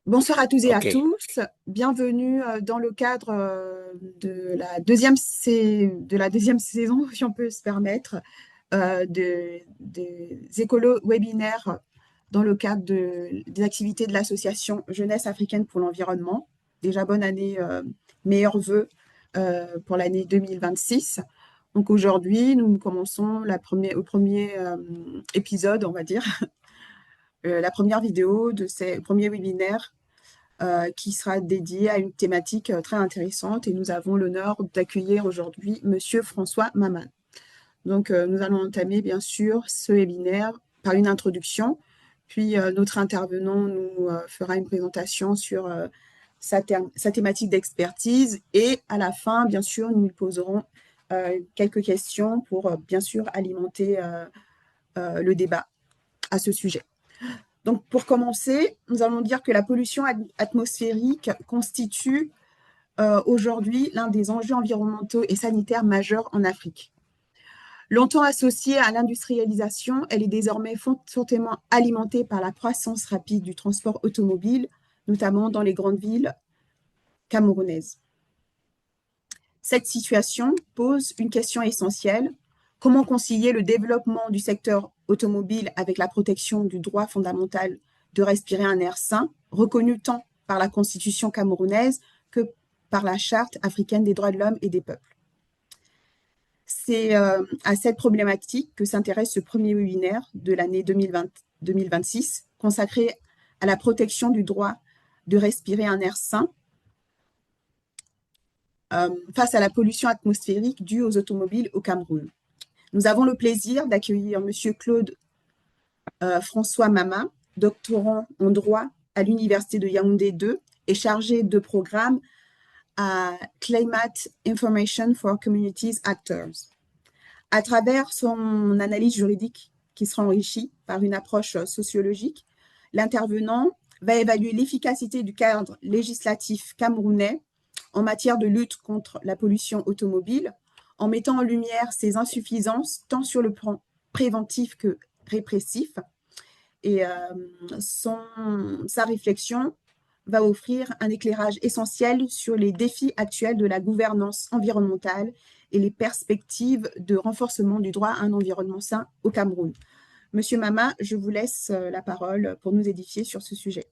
Bonsoir à tous et à Ok. tous. Bienvenue dans le cadre de la deuxième saison, si on peut se permettre, des écolos webinaires dans le cadre des activités de l'association Jeunesse africaine pour l'environnement. Déjà bonne année, meilleurs vœux pour l'année 2026. Donc aujourd'hui, nous commençons au premier épisode, on va dire, la première vidéo de ces premiers webinaires qui sera dédié à une thématique très intéressante. Et nous avons l'honneur d'accueillir aujourd'hui Monsieur François Maman. Donc, nous allons entamer, bien sûr, ce webinaire par une introduction. Puis, notre intervenant nous fera une présentation sur sa thématique d'expertise. Et à la fin, bien sûr, nous lui poserons quelques questions pour, bien sûr, alimenter le débat à ce sujet. Donc, pour commencer, nous allons dire que la pollution atmosphérique constitue aujourd'hui l'un des enjeux environnementaux et sanitaires majeurs en Afrique. Longtemps associée à l'industrialisation, elle est désormais fortement alimentée par la croissance rapide du transport automobile, notamment dans les grandes villes camerounaises. Cette situation pose une question essentielle. Comment concilier le développement du secteur automobile avec la protection du droit fondamental de respirer un air sain, reconnu tant par la Constitution camerounaise que par la Charte africaine des droits de l'homme et des peuples? C'est à cette problématique que s'intéresse ce premier webinaire de l'année 2026, consacré à la protection du droit de respirer un air sain face à la pollution atmosphérique due aux automobiles au Cameroun. Nous avons le plaisir d'accueillir Monsieur Claude François Mama, doctorant en droit à l'Université de Yaoundé 2 et chargé de programme à Climate Information for Communities Actors. À travers son analyse juridique qui sera enrichie par une approche sociologique, l'intervenant va évaluer l'efficacité du cadre législatif camerounais en matière de lutte contre la pollution automobile, en mettant en lumière ses insuffisances tant sur le plan préventif que répressif. Et sa réflexion va offrir un éclairage essentiel sur les défis actuels de la gouvernance environnementale et les perspectives de renforcement du droit à un environnement sain au Cameroun. Monsieur Mama, je vous laisse la parole pour nous édifier sur ce sujet.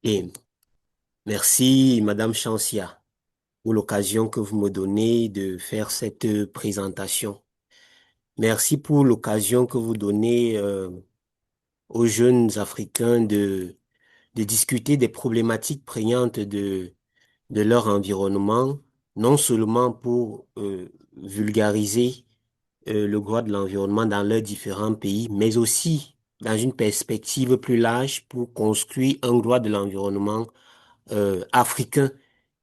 Et merci, Madame Chancia, pour l'occasion que vous me donnez de faire cette présentation. Merci pour l'occasion que vous donnez aux jeunes Africains de discuter des problématiques prégnantes de leur environnement, non seulement pour vulgariser le droit de l'environnement dans leurs différents pays, mais aussi dans une perspective plus large pour construire un droit de l'environnement africain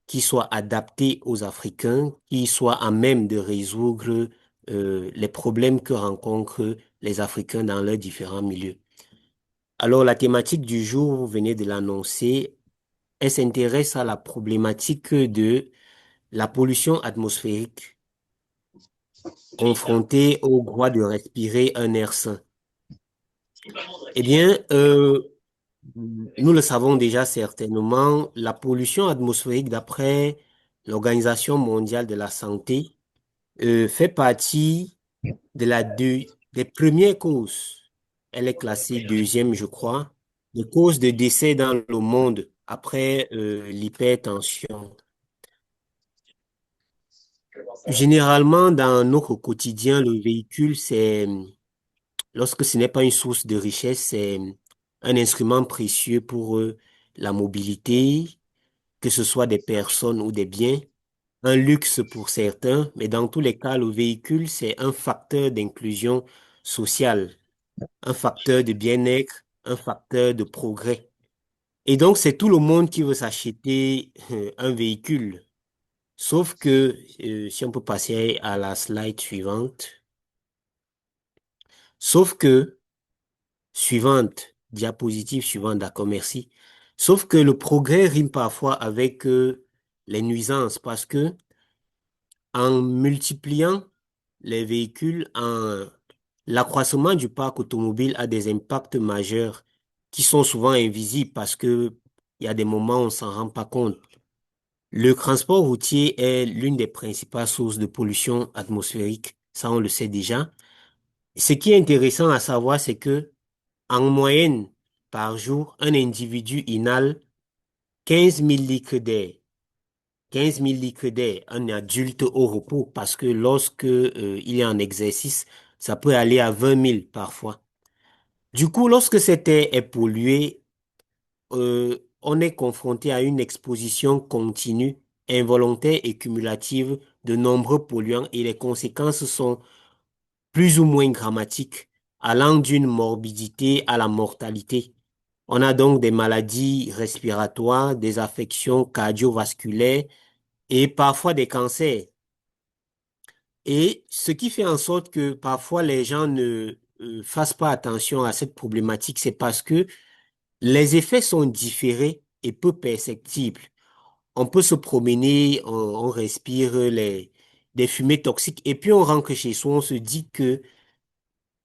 qui soit adapté aux Africains, qui soit à même de résoudre les problèmes que rencontrent les Africains dans leurs différents milieux. Alors, la thématique du jour, vous venez de l'annoncer, elle s'intéresse à la problématique de la pollution atmosphérique confrontée au droit de respirer un air sain. Eh bien, nous le savons déjà certainement, la pollution atmosphérique, d'après l'Organisation mondiale de la santé, fait partie des premières causes. Elle est classée deuxième, je crois, de causes de décès dans le monde après l'hypertension. Généralement, dans notre quotidien, le véhicule, lorsque ce n'est pas une source de richesse, c'est un instrument précieux pour la mobilité, que ce soit des personnes ou des biens, un luxe pour certains, mais dans tous les cas, le véhicule, c'est un facteur d'inclusion sociale, un facteur de bien-être, un facteur de progrès. Et donc, c'est tout le monde qui veut s'acheter un véhicule. Sauf que, si on peut passer à la slide suivante, sauf que, suivante, diapositive suivante, d'accord, merci. Sauf que le progrès rime parfois avec les nuisances parce que en multipliant les véhicules, l'accroissement du parc automobile a des impacts majeurs qui sont souvent invisibles parce que il y a des moments où on s'en rend pas compte. Le transport routier est l'une des principales sources de pollution atmosphérique. Ça, on le sait déjà. Ce qui est intéressant à savoir, c'est que, en moyenne, par jour, un individu inhale 15 000 litres d'air. 15 000 litres d'air, un adulte au repos, parce que lorsque, il est en exercice, ça peut aller à 20 000 parfois. Du coup, lorsque cet air est pollué, on est confronté à une exposition continue, involontaire et cumulative de nombreux polluants et les conséquences sont plus ou moins dramatiques, allant d'une morbidité à la mortalité. On a donc des maladies respiratoires, des affections cardiovasculaires et parfois des cancers. Et ce qui fait en sorte que parfois les gens ne fassent pas attention à cette problématique, c'est parce que les effets sont différés et peu perceptibles. On peut se promener, on respire des fumées toxiques et puis on rentre chez soi, on se dit que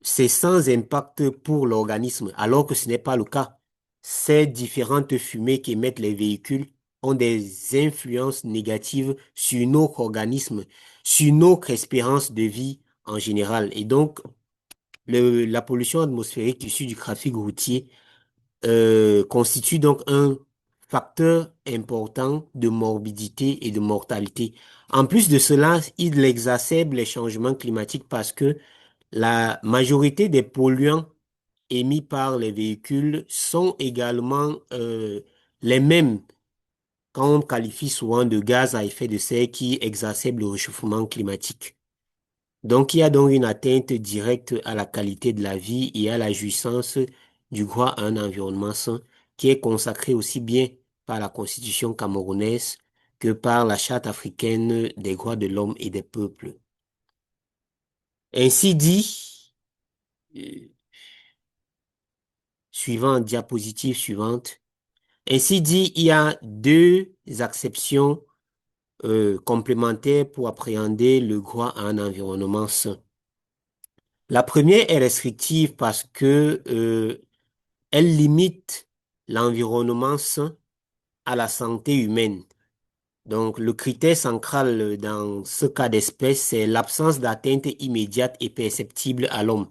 c'est sans impact pour l'organisme, alors que ce n'est pas le cas. Ces différentes fumées qu'émettent les véhicules ont des influences négatives sur notre organisme, sur notre espérance de vie en général. Et donc, la pollution atmosphérique issue du trafic routier constitue donc un facteur important de morbidité et de mortalité. En plus de cela, il exacerbe les changements climatiques parce que la majorité des polluants émis par les véhicules sont également les mêmes qu'on qualifie souvent de gaz à effet de serre qui exacerbent le réchauffement climatique. Donc, il y a donc une atteinte directe à la qualité de la vie et à la jouissance du droit à un environnement sain qui est consacré aussi bien par la Constitution camerounaise que par la Charte africaine des droits de l'homme et des peuples. Ainsi dit, euh, diapositive suivante. Ainsi dit, il y a deux acceptions complémentaires pour appréhender le droit à un environnement sain. La première est restrictive parce que elle limite l'environnement sain à la santé humaine. Donc, le critère central dans ce cas d'espèce, c'est l'absence d'atteinte immédiate et perceptible à l'homme.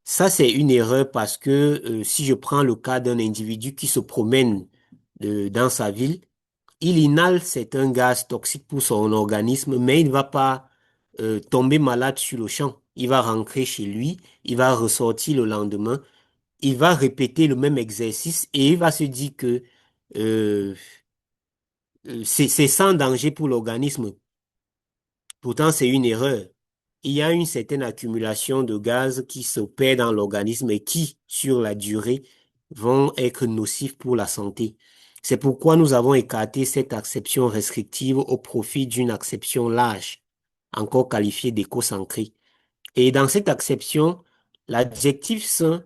Ça, c'est une erreur parce que si je prends le cas d'un individu qui se promène dans sa ville, il inhale certains gaz toxiques pour son organisme, mais il ne va pas tomber malade sur le champ. Il va rentrer chez lui, il va ressortir le lendemain, il va répéter le même exercice et il va se dire que euh, c'est sans danger pour l'organisme. Pourtant, c'est une erreur. Il y a une certaine accumulation de gaz qui s'opère dans l'organisme et qui, sur la durée, vont être nocifs pour la santé. C'est pourquoi nous avons écarté cette acception restrictive au profit d'une acception large, encore qualifiée d'éco-centrée. Et dans cette acception, l'adjectif sain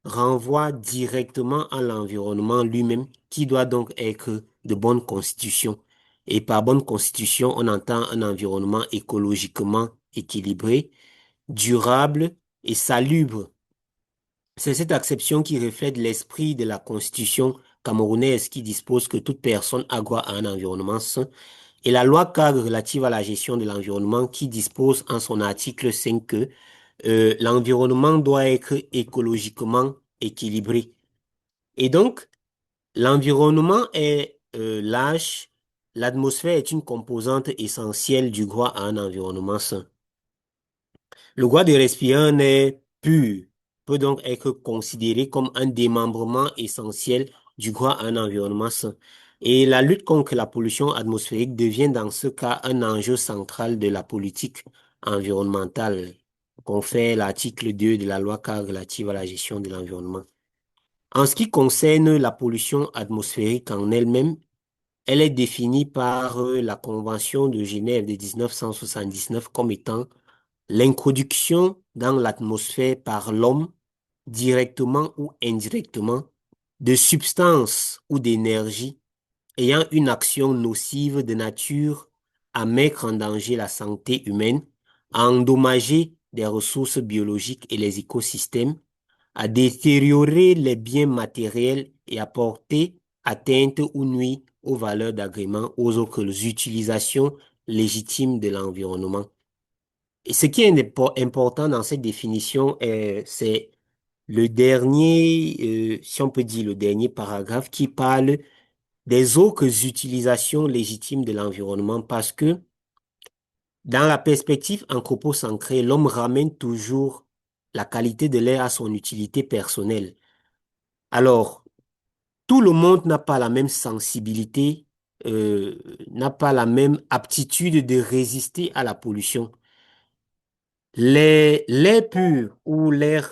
renvoie directement à l'environnement lui-même qui doit donc être de bonne constitution. Et par bonne constitution, on entend un environnement écologiquement équilibré, durable et salubre. C'est cette acception qui reflète l'esprit de la constitution camerounaise qui dispose que toute personne a droit à un environnement sain et la loi cadre relative à la gestion de l'environnement qui dispose en son article 5 que l'environnement doit être écologiquement équilibré. Et donc, l'environnement est large, l'atmosphère est une composante essentielle du droit à un environnement sain. Le droit de respirer un air pur peut donc être considéré comme un démembrement essentiel du droit à un environnement sain. Et la lutte contre la pollution atmosphérique devient dans ce cas un enjeu central de la politique environnementale confère l'article 2 de la loi cadre relative à la gestion de l'environnement. En ce qui concerne la pollution atmosphérique en elle-même, elle est définie par la Convention de Genève de 1979 comme étant l'introduction dans l'atmosphère par l'homme, directement ou indirectement, de substances ou d'énergie ayant une action nocive de nature à mettre en danger la santé humaine, à endommager des ressources biologiques et les écosystèmes, à détériorer les biens matériels et à porter atteinte ou nuit aux valeurs d'agrément aux autres utilisations légitimes de l'environnement. Et ce qui est important dans cette définition, c'est le dernier, si on peut dire le dernier paragraphe qui parle des autres utilisations légitimes de l'environnement parce que dans la perspective anthropocentrée, l'homme ramène toujours la qualité de l'air à son utilité personnelle. Alors, tout le monde n'a pas la même sensibilité, euh, n'a pas la même aptitude de résister à la pollution. L'air pur ou l'air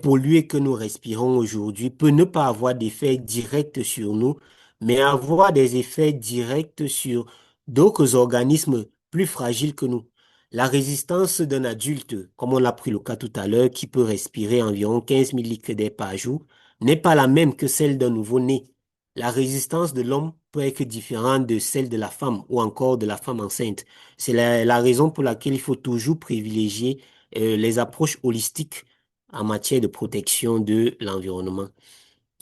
pollué que nous respirons aujourd'hui peut ne pas avoir d'effet direct sur nous, mais avoir des effets directs sur d'autres organismes plus fragiles que nous. La résistance d'un adulte, comme on l'a pris le cas tout à l'heure, qui peut respirer environ 15 000 litres d'air par jour, n'est pas la même que celle d'un nouveau-né. La résistance de l'homme peut être différente de celle de la femme ou encore de la femme enceinte. C'est la raison pour laquelle il faut toujours privilégier les approches holistiques en matière de protection de l'environnement.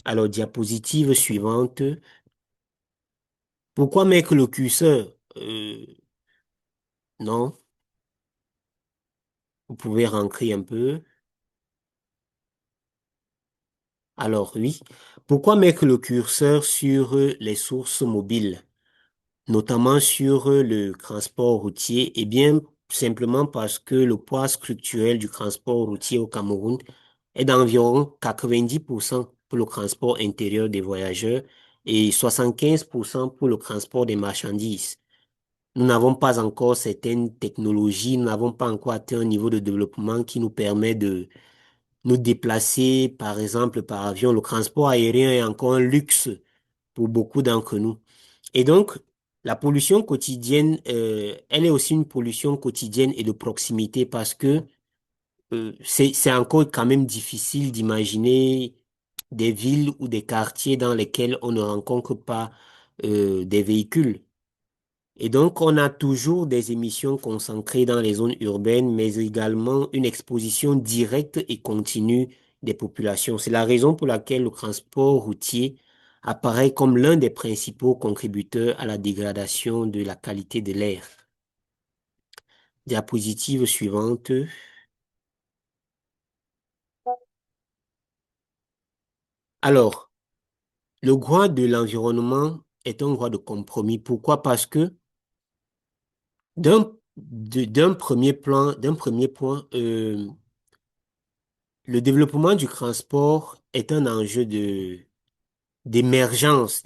Alors, diapositive suivante. Pourquoi mettre le curseur? Non, vous pouvez rentrer un peu. Alors, oui. Pourquoi mettre le curseur sur les sources mobiles, notamment sur le transport routier? Eh bien, simplement parce que le poids structurel du transport routier au Cameroun est d'environ 90% pour le transport intérieur des voyageurs et 75% pour le transport des marchandises. Nous n'avons pas encore certaines technologies, nous n'avons pas encore atteint un niveau de développement qui nous permet de nous déplacer, par exemple, par avion. Le transport aérien est encore un luxe pour beaucoup d'entre nous. Et donc, la pollution quotidienne, elle est aussi une pollution quotidienne et de proximité parce que c'est encore quand même difficile d'imaginer des villes ou des quartiers dans lesquels on ne rencontre pas des véhicules. Et donc, on a toujours des émissions concentrées dans les zones urbaines, mais également une exposition directe et continue des populations. C'est la raison pour laquelle le transport routier apparaît comme l'un des principaux contributeurs à la dégradation de la qualité de l'air. Diapositive suivante. Alors, le droit de l'environnement est un droit de compromis. Pourquoi? Parce que d'un premier point, le développement du transport est un enjeu d'émergence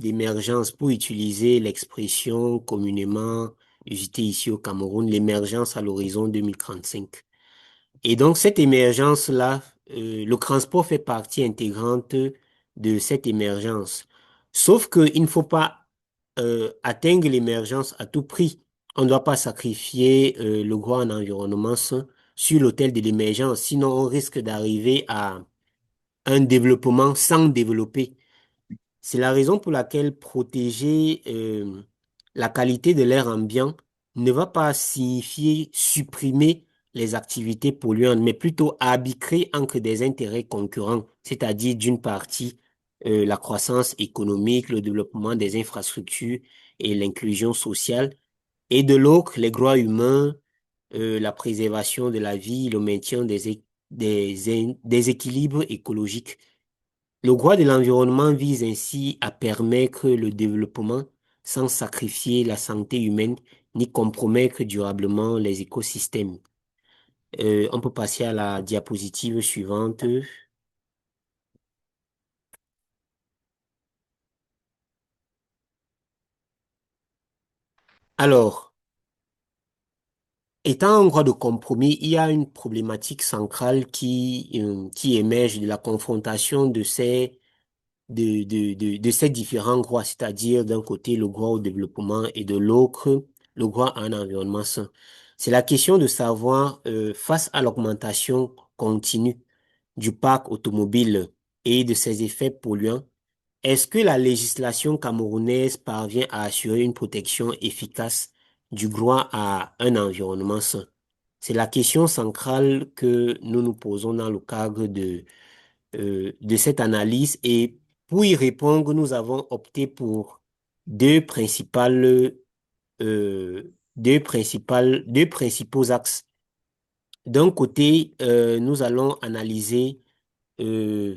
pour utiliser l'expression communément usitée ici au Cameroun, l'émergence à l'horizon 2035. Et donc, cette émergence-là, le transport fait partie intégrante de cette émergence. Sauf qu'il ne faut pas atteindre l'émergence à tout prix. On ne doit pas sacrifier le droit en environnement sain sur l'autel de l'émergence, sinon on risque d'arriver à un développement sans développer. C'est la raison pour laquelle protéger la qualité de l'air ambiant ne va pas signifier supprimer les activités polluantes, mais plutôt arbitrer entre des intérêts concurrents, c'est-à-dire d'une partie la croissance économique, le développement des infrastructures et l'inclusion sociale, et de l'autre les droits humains, la préservation de la vie, le maintien des équilibres écologiques. Le droit de l'environnement vise ainsi à permettre le développement sans sacrifier la santé humaine ni compromettre durablement les écosystèmes. On peut passer à la diapositive suivante. Alors, étant un droit de compromis, il y a une problématique centrale qui émerge de la confrontation de ces différents droits, c'est-à-dire d'un côté le droit au développement et de l'autre le droit à un environnement sain. C'est la question de savoir, face à l'augmentation continue du parc automobile et de ses effets polluants, est-ce que la législation camerounaise parvient à assurer une protection efficace du droit à un environnement sain? C'est la question centrale que nous nous posons dans le cadre de cette analyse. Et pour y répondre, nous avons opté pour deux principales, deux principaux axes. D'un côté, nous allons analyser euh,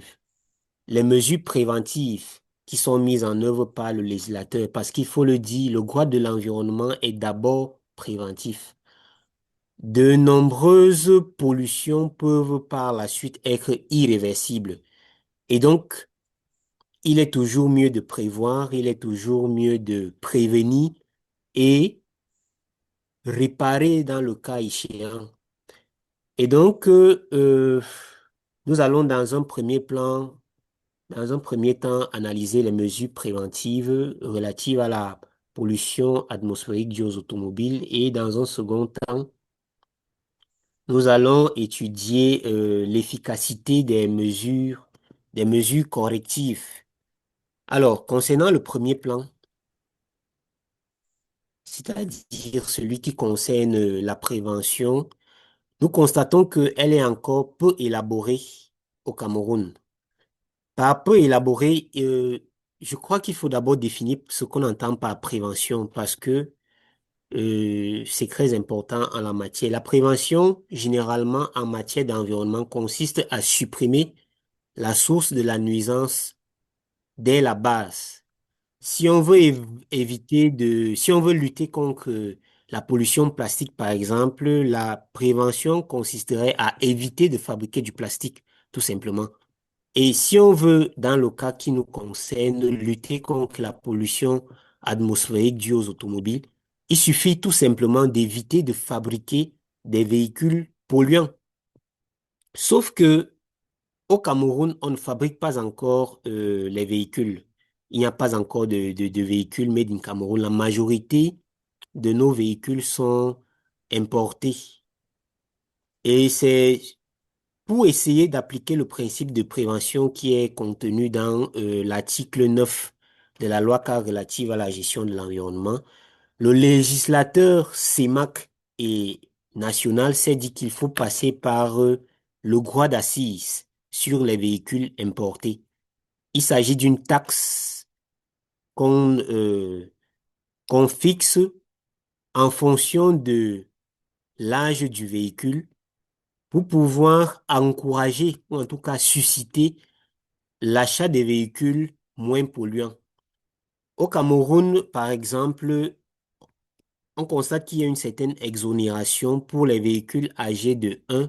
les mesures préventives qui sont mises en œuvre par le législateur, parce qu'il faut le dire, le droit de l'environnement est d'abord préventif. De nombreuses pollutions peuvent par la suite être irréversibles. Et donc, il est toujours mieux de prévoir, il est toujours mieux de prévenir et réparer dans le cas échéant. Et donc, nous allons dans un premier temps, analyser les mesures préventives relatives à la pollution atmosphérique due aux automobiles et dans un second temps, nous allons étudier l'efficacité des mesures correctives. Alors, concernant le premier plan, c'est-à-dire celui qui concerne la prévention, nous constatons qu'elle est encore peu élaborée au Cameroun. Par peu élaborée, je crois qu'il faut d'abord définir ce qu'on entend par prévention parce que c'est très important en la matière. La prévention, généralement en matière d'environnement, consiste à supprimer la source de la nuisance dès la base. Si on veut si on veut lutter contre la pollution plastique, par exemple, la prévention consisterait à éviter de fabriquer du plastique, tout simplement. Et si on veut, dans le cas qui nous concerne, lutter contre la pollution atmosphérique due aux automobiles, il suffit tout simplement d'éviter de fabriquer des véhicules polluants. Sauf que au Cameroun, on ne fabrique pas encore les véhicules. Il n'y a pas encore de véhicules made in Cameroun. La majorité de nos véhicules sont importés. Et c'est pour essayer d'appliquer le principe de prévention qui est contenu dans l'article 9 de la loi cadre relative à la gestion de l'environnement, le législateur CEMAC et national s'est dit qu'il faut passer par le droit d'assises sur les véhicules importés. Il s'agit d'une taxe qu'on qu'on fixe en fonction de l'âge du véhicule pour pouvoir encourager ou en tout cas susciter l'achat des véhicules moins polluants. Au Cameroun, par exemple, on constate qu'il y a une certaine exonération pour les véhicules âgés de 1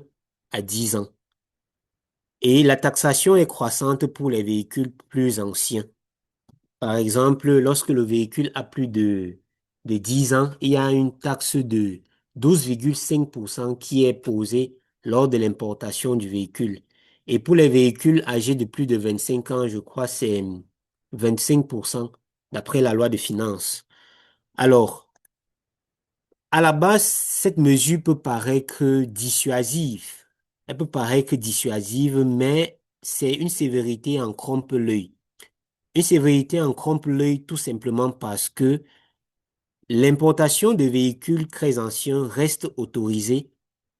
à 10 ans. Et la taxation est croissante pour les véhicules plus anciens. Par exemple, lorsque le véhicule a plus de 10 ans, il y a une taxe de 12,5% qui est posée lors de l'importation du véhicule. Et pour les véhicules âgés de plus de 25 ans, je crois, c'est 25% d'après la loi de finances. Alors, à la base, cette mesure peut paraître dissuasive. Elle peut paraître dissuasive, mais c'est une sévérité en trompe-l'œil. Une sévérité en trompe-l'œil tout simplement parce que l'importation de véhicules très anciens reste autorisée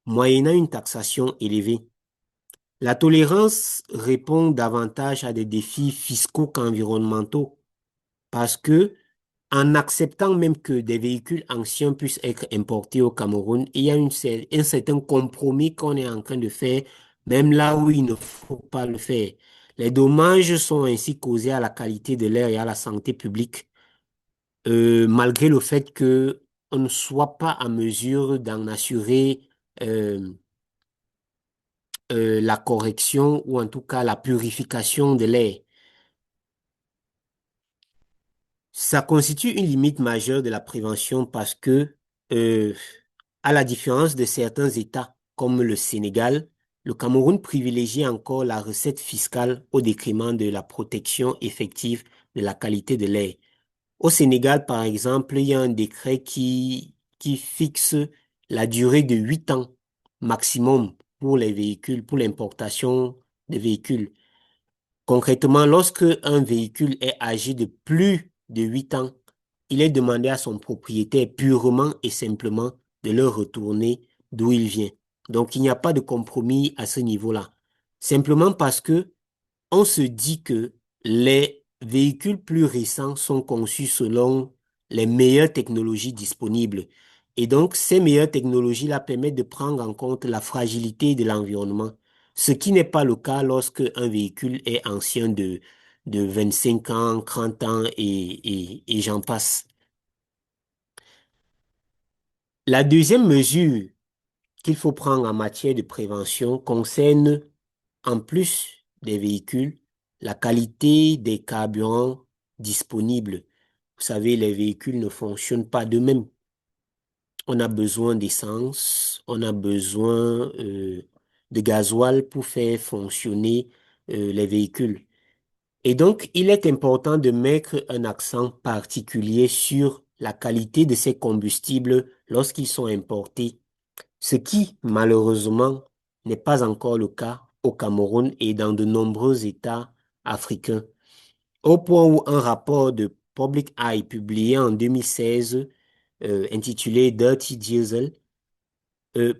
moyennant une taxation élevée. La tolérance répond davantage à des défis fiscaux qu'environnementaux parce que en acceptant même que des véhicules anciens puissent être importés au Cameroun, il y a un certain compromis qu'on est en train de faire, même là où il ne faut pas le faire. Les dommages sont ainsi causés à la qualité de l'air et à la santé publique, malgré le fait que on ne soit pas en mesure d'en assurer euh, la correction ou en tout cas la purification de l'air. Ça constitue une limite majeure de la prévention parce que, euh, à la différence de certains États comme le Sénégal, le Cameroun privilégie encore la recette fiscale au détriment de la protection effective de la qualité de l'air. Au Sénégal, par exemple, il y a un décret qui fixe la durée de 8 ans maximum pour les véhicules, pour l'importation des véhicules. Concrètement, lorsque un véhicule est âgé de plus de 8 ans, il est demandé à son propriétaire purement et simplement de le retourner d'où il vient. Donc, il n'y a pas de compromis à ce niveau-là. Simplement parce que on se dit que les véhicules plus récents sont conçus selon les meilleures technologies disponibles. Et donc, ces meilleures technologies-là permettent de prendre en compte la fragilité de l'environnement, ce qui n'est pas le cas lorsque un véhicule est ancien de 25 ans, 30 ans et j'en passe. La deuxième mesure qu'il faut prendre en matière de prévention concerne, en plus des véhicules, la qualité des carburants disponibles. Vous savez, les véhicules ne fonctionnent pas d'eux-mêmes. On a besoin d'essence, on a besoin de gasoil pour faire fonctionner les véhicules. Et donc, il est important de mettre un accent particulier sur la qualité de ces combustibles lorsqu'ils sont importés, ce qui, malheureusement, n'est pas encore le cas au Cameroun et dans de nombreux États africains. Au point où un rapport de Public Eye publié en 2016, intitulé Dirty Diesel, euh,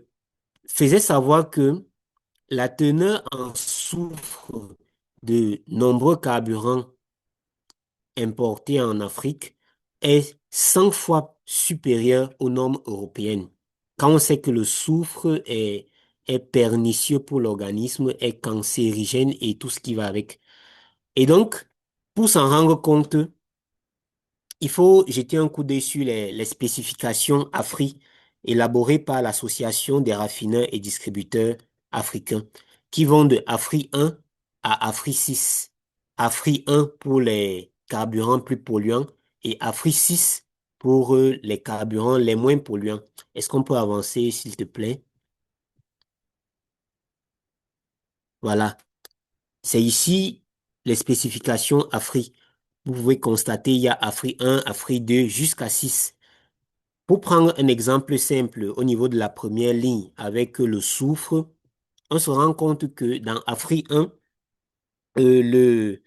faisait savoir que la teneur en soufre de nombreux carburants importés en Afrique est 100 fois supérieure aux normes européennes. Quand on sait que le soufre est pernicieux pour l'organisme, est cancérigène et tout ce qui va avec. Et donc, pour s'en rendre compte, il faut jeter un coup d'œil sur les spécifications AFRI élaborées par l'Association des raffineurs et distributeurs africains, qui vont de AFRI 1 à AFRI 6. AFRI 1 pour les carburants plus polluants et AFRI 6 pour les carburants les moins polluants. Est-ce qu'on peut avancer, s'il te plaît? Voilà. C'est ici les spécifications AFRI. Vous pouvez constater, il y a AFRI 1, AFRI 2 jusqu'à 6. Pour prendre un exemple simple au niveau de la première ligne avec le soufre, on se rend compte que dans AFRI 1, euh, le,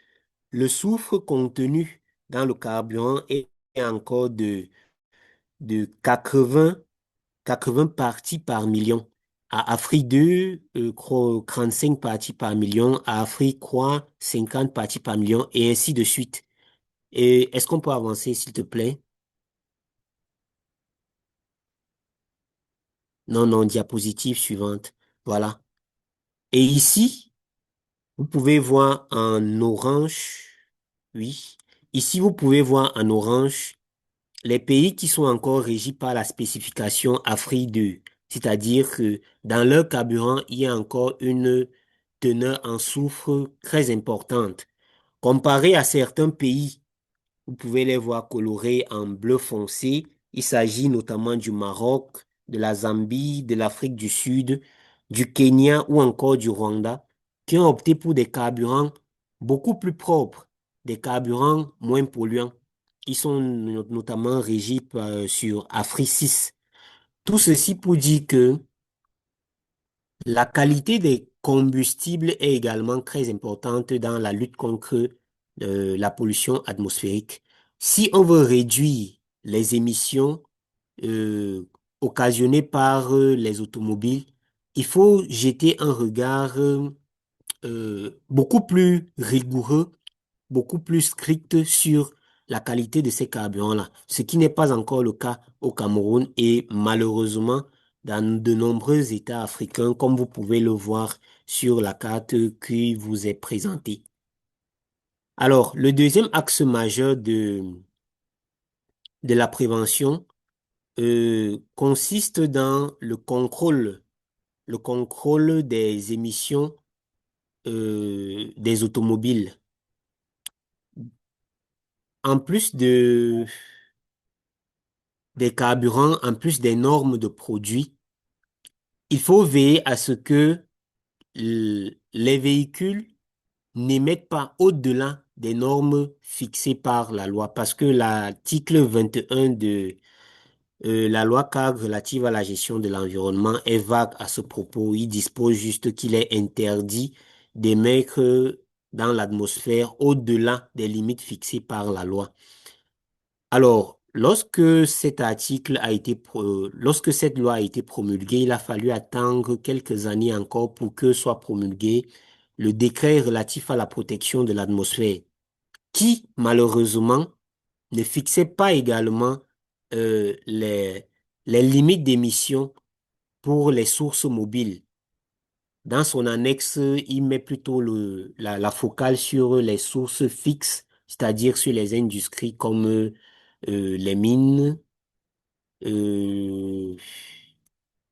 le soufre contenu dans le carburant est encore de 80 parties par million. À Afrique 2, 35 parties par million. À Afrique 3, 50 parties par million et ainsi de suite. Et est-ce qu'on peut avancer, s'il te plaît? Non, non, diapositive suivante. Voilà. Et ici, vous pouvez voir en orange, oui. Ici, vous pouvez voir en orange les pays qui sont encore régis par la spécification Afrique 2, c'est-à-dire que dans leur carburant, il y a encore une teneur en soufre très importante. Comparé à certains pays, vous pouvez les voir colorés en bleu foncé. Il s'agit notamment du Maroc, de la Zambie, de l'Afrique du Sud, du Kenya ou encore du Rwanda, qui ont opté pour des carburants beaucoup plus propres, des carburants moins polluants. Ils sont notamment régis sur Afri 6. Tout ceci pour dire que la qualité des combustibles est également très importante dans la lutte contre la pollution atmosphérique. Si on veut réduire les émissions euh, occasionnées par les automobiles, il faut jeter un regard beaucoup plus rigoureux, beaucoup plus strict sur la qualité de ces carburants-là, ce qui n'est pas encore le cas au Cameroun et malheureusement dans de nombreux États africains, comme vous pouvez le voir sur la carte qui vous est présentée. Alors, le deuxième axe majeur de la prévention consiste dans le contrôle des émissions des automobiles. En plus des carburants, en plus des normes de produits, il faut veiller à ce que les véhicules n'émettent pas au-delà des normes fixées par la loi, parce que l'article 21 de la loi cadre relative à la gestion de l'environnement est vague à ce propos. Il dispose juste qu'il est interdit d'émettre dans l'atmosphère au-delà des limites fixées par la loi. Alors, Lorsque cette loi a été promulguée, il a fallu attendre quelques années encore pour que soit promulgué le décret relatif à la protection de l'atmosphère, qui, malheureusement, ne fixait pas également euh, les, les limites d'émission pour les sources mobiles. Dans son annexe, il met plutôt la focale sur les sources fixes, c'est-à-dire sur les industries comme les mines, euh,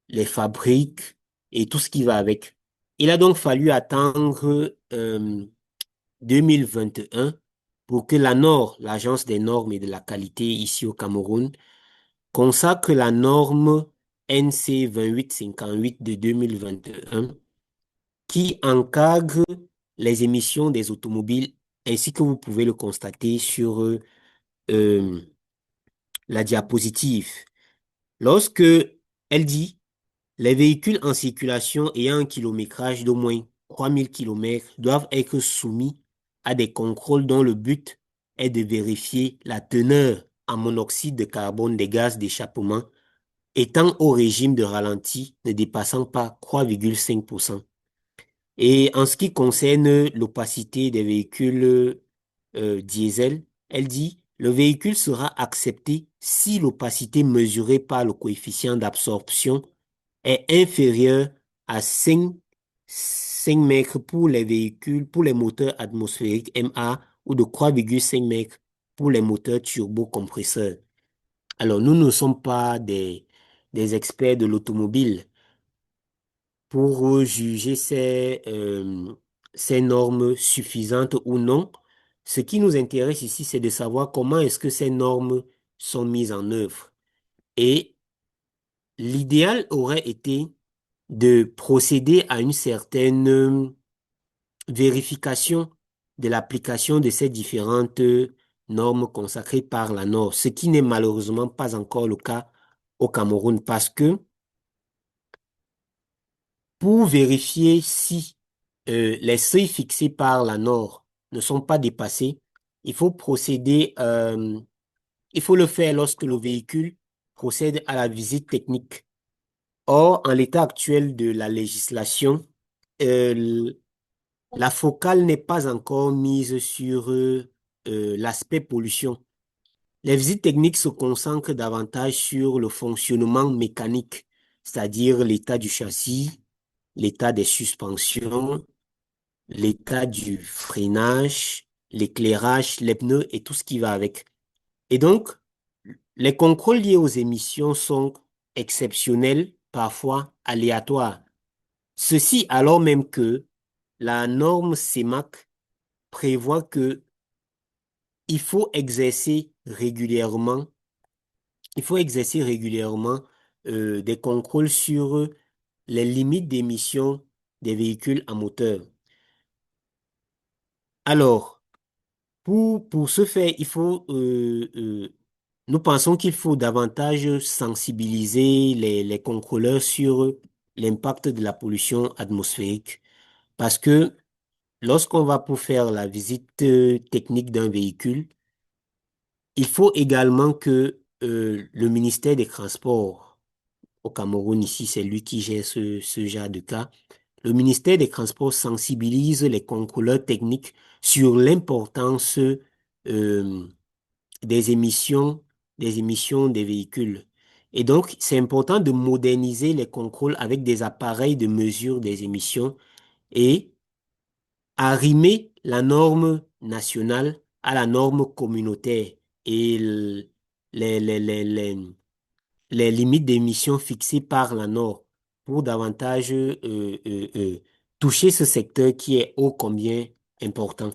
les fabriques et tout ce qui va avec. Il a donc fallu attendre 2021 pour que la NOR, l'Agence des normes et de la qualité ici au Cameroun, consacre la norme NC 2858 de 2021 qui encadre les émissions des automobiles ainsi que vous pouvez le constater sur euh, la diapositive. Lorsque elle dit les véhicules en circulation ayant un kilométrage d'au moins 3000 kilomètres doivent être soumis à des contrôles dont le but est de vérifier la teneur en monoxyde de carbone des gaz d'échappement étant au régime de ralenti ne dépassant pas 3,5%. Et en ce qui concerne l'opacité des véhicules diesel, elle dit le véhicule sera accepté si l'opacité mesurée par le coefficient d'absorption est inférieure à 5 mètres pour les véhicules, pour les moteurs atmosphériques MA ou de 3,5 mètres pour les moteurs turbocompresseurs. Alors, nous ne sommes pas des experts de l'automobile pour juger ces normes suffisantes ou non. Ce qui nous intéresse ici, c'est de savoir comment est-ce que ces normes sont mises en œuvre. Et l'idéal aurait été de procéder à une certaine vérification de l'application de ces différentes normes consacrées par la NOR, ce qui n'est malheureusement pas encore le cas au Cameroun parce que pour vérifier si les seuils fixés par la NOR ne sont pas dépassés, il faut il faut le faire lorsque le véhicule procède à la visite technique. Or, en l'état actuel de la législation, euh, la focale n'est pas encore mise sur l'aspect pollution. Les visites techniques se concentrent davantage sur le fonctionnement mécanique, c'est-à-dire l'état du châssis, l'état des suspensions, l'état du freinage, l'éclairage, les pneus et tout ce qui va avec. Et donc, les contrôles liés aux émissions sont exceptionnels, parfois aléatoires. Ceci alors même que la norme CEMAC prévoit que il faut exercer régulièrement, il faut exercer régulièrement des contrôles sur les limites d'émission des véhicules à moteur. Alors, pour ce faire, nous pensons qu'il faut davantage sensibiliser les contrôleurs sur l'impact de la pollution atmosphérique. Parce que lorsqu'on va pour faire la visite technique d'un véhicule, il faut également que le ministère des Transports au Cameroun, ici, c'est lui qui gère ce genre de cas, le ministère des Transports sensibilise les contrôleurs techniques sur l'importance des émissions, des émissions des véhicules. Et donc, c'est important de moderniser les contrôles avec des appareils de mesure des émissions et arrimer la norme nationale à la norme communautaire et les, les, les, les, les limites d'émissions fixées par la norme pour davantage toucher ce secteur qui est ô combien important.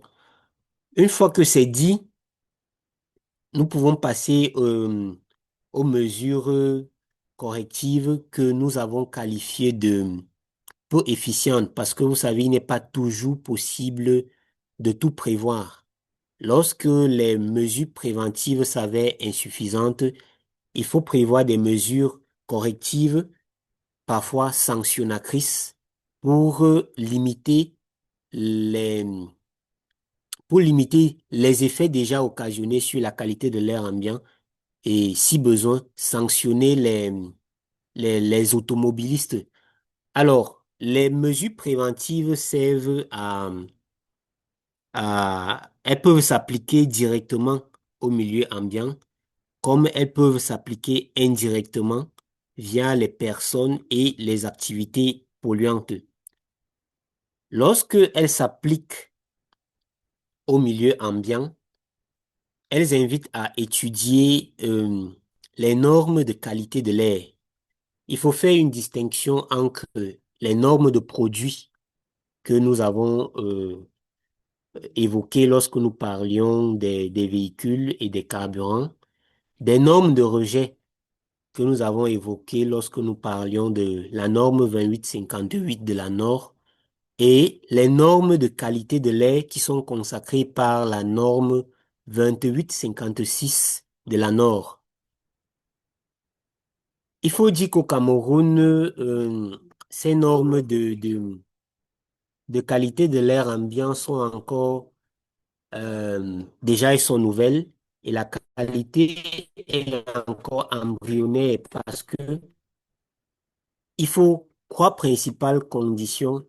Une fois que c'est dit, nous pouvons passer aux mesures correctives que nous avons qualifiées de peu efficientes parce que vous savez, il n'est pas toujours possible de tout prévoir. Lorsque les mesures préventives s'avèrent insuffisantes, il faut prévoir des mesures correctives, parfois sanctionnatrices, pour les, limiter les effets déjà occasionnés sur la qualité de l'air ambiant et, si besoin, sanctionner les automobilistes. Alors, les mesures préventives servent elles peuvent s'appliquer directement au milieu ambiant, comme elles peuvent s'appliquer indirectement via les personnes et les activités polluantes. Lorsque elles s'appliquent au milieu ambiant, elles invitent à étudier les normes de qualité de l'air. Il faut faire une distinction entre les normes de produits que nous avons évoquées lorsque nous parlions des véhicules et des carburants, des normes de rejet que nous avons évoquées lorsque nous parlions de la norme 2858 de la NOR et les normes de qualité de l'air qui sont consacrées par la norme 2856 de la NOR. Il faut dire qu'au Cameroun, ces normes de qualité de l'air ambiant sont encore, déjà elles sont nouvelles et la qualité est encore embryonnaire parce que il faut trois principales conditions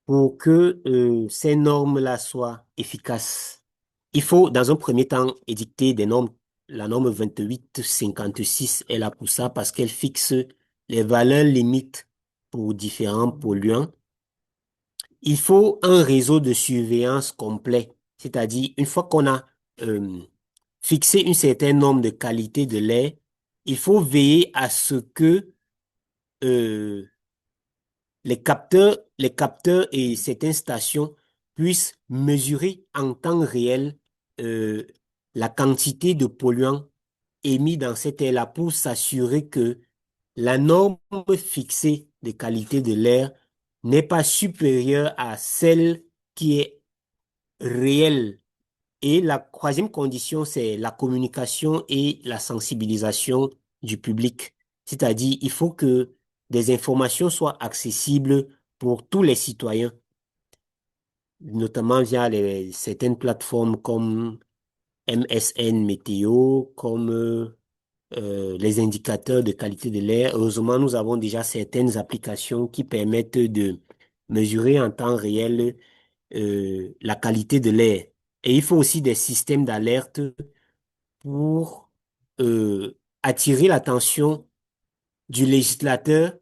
pour que ces normes-là soient efficaces. Il faut, dans un premier temps, édicter des normes. La norme 2856 est là pour ça parce qu'elle fixe les valeurs limites pour différents polluants. Il faut un réseau de surveillance complet, c'est-à-dire une fois qu'on a euh, fixé une certaine norme de qualité de l'air, il faut veiller à ce que euh, les capteurs et certaines stations puissent mesurer en temps réel euh, la quantité de polluants émis dans cet air-là pour s'assurer que la norme fixée de qualité de l'air n'est pas supérieure à celle qui est réelle. Et la troisième condition, c'est la communication et la sensibilisation du public. C'est-à-dire, il faut que des informations soient accessibles pour tous les citoyens, notamment via certaines plateformes comme MSN Météo, comme les indicateurs de qualité de l'air. Heureusement, nous avons déjà certaines applications qui permettent de mesurer en temps réel la qualité de l'air. Et il faut aussi des systèmes d'alerte pour attirer l'attention du législateur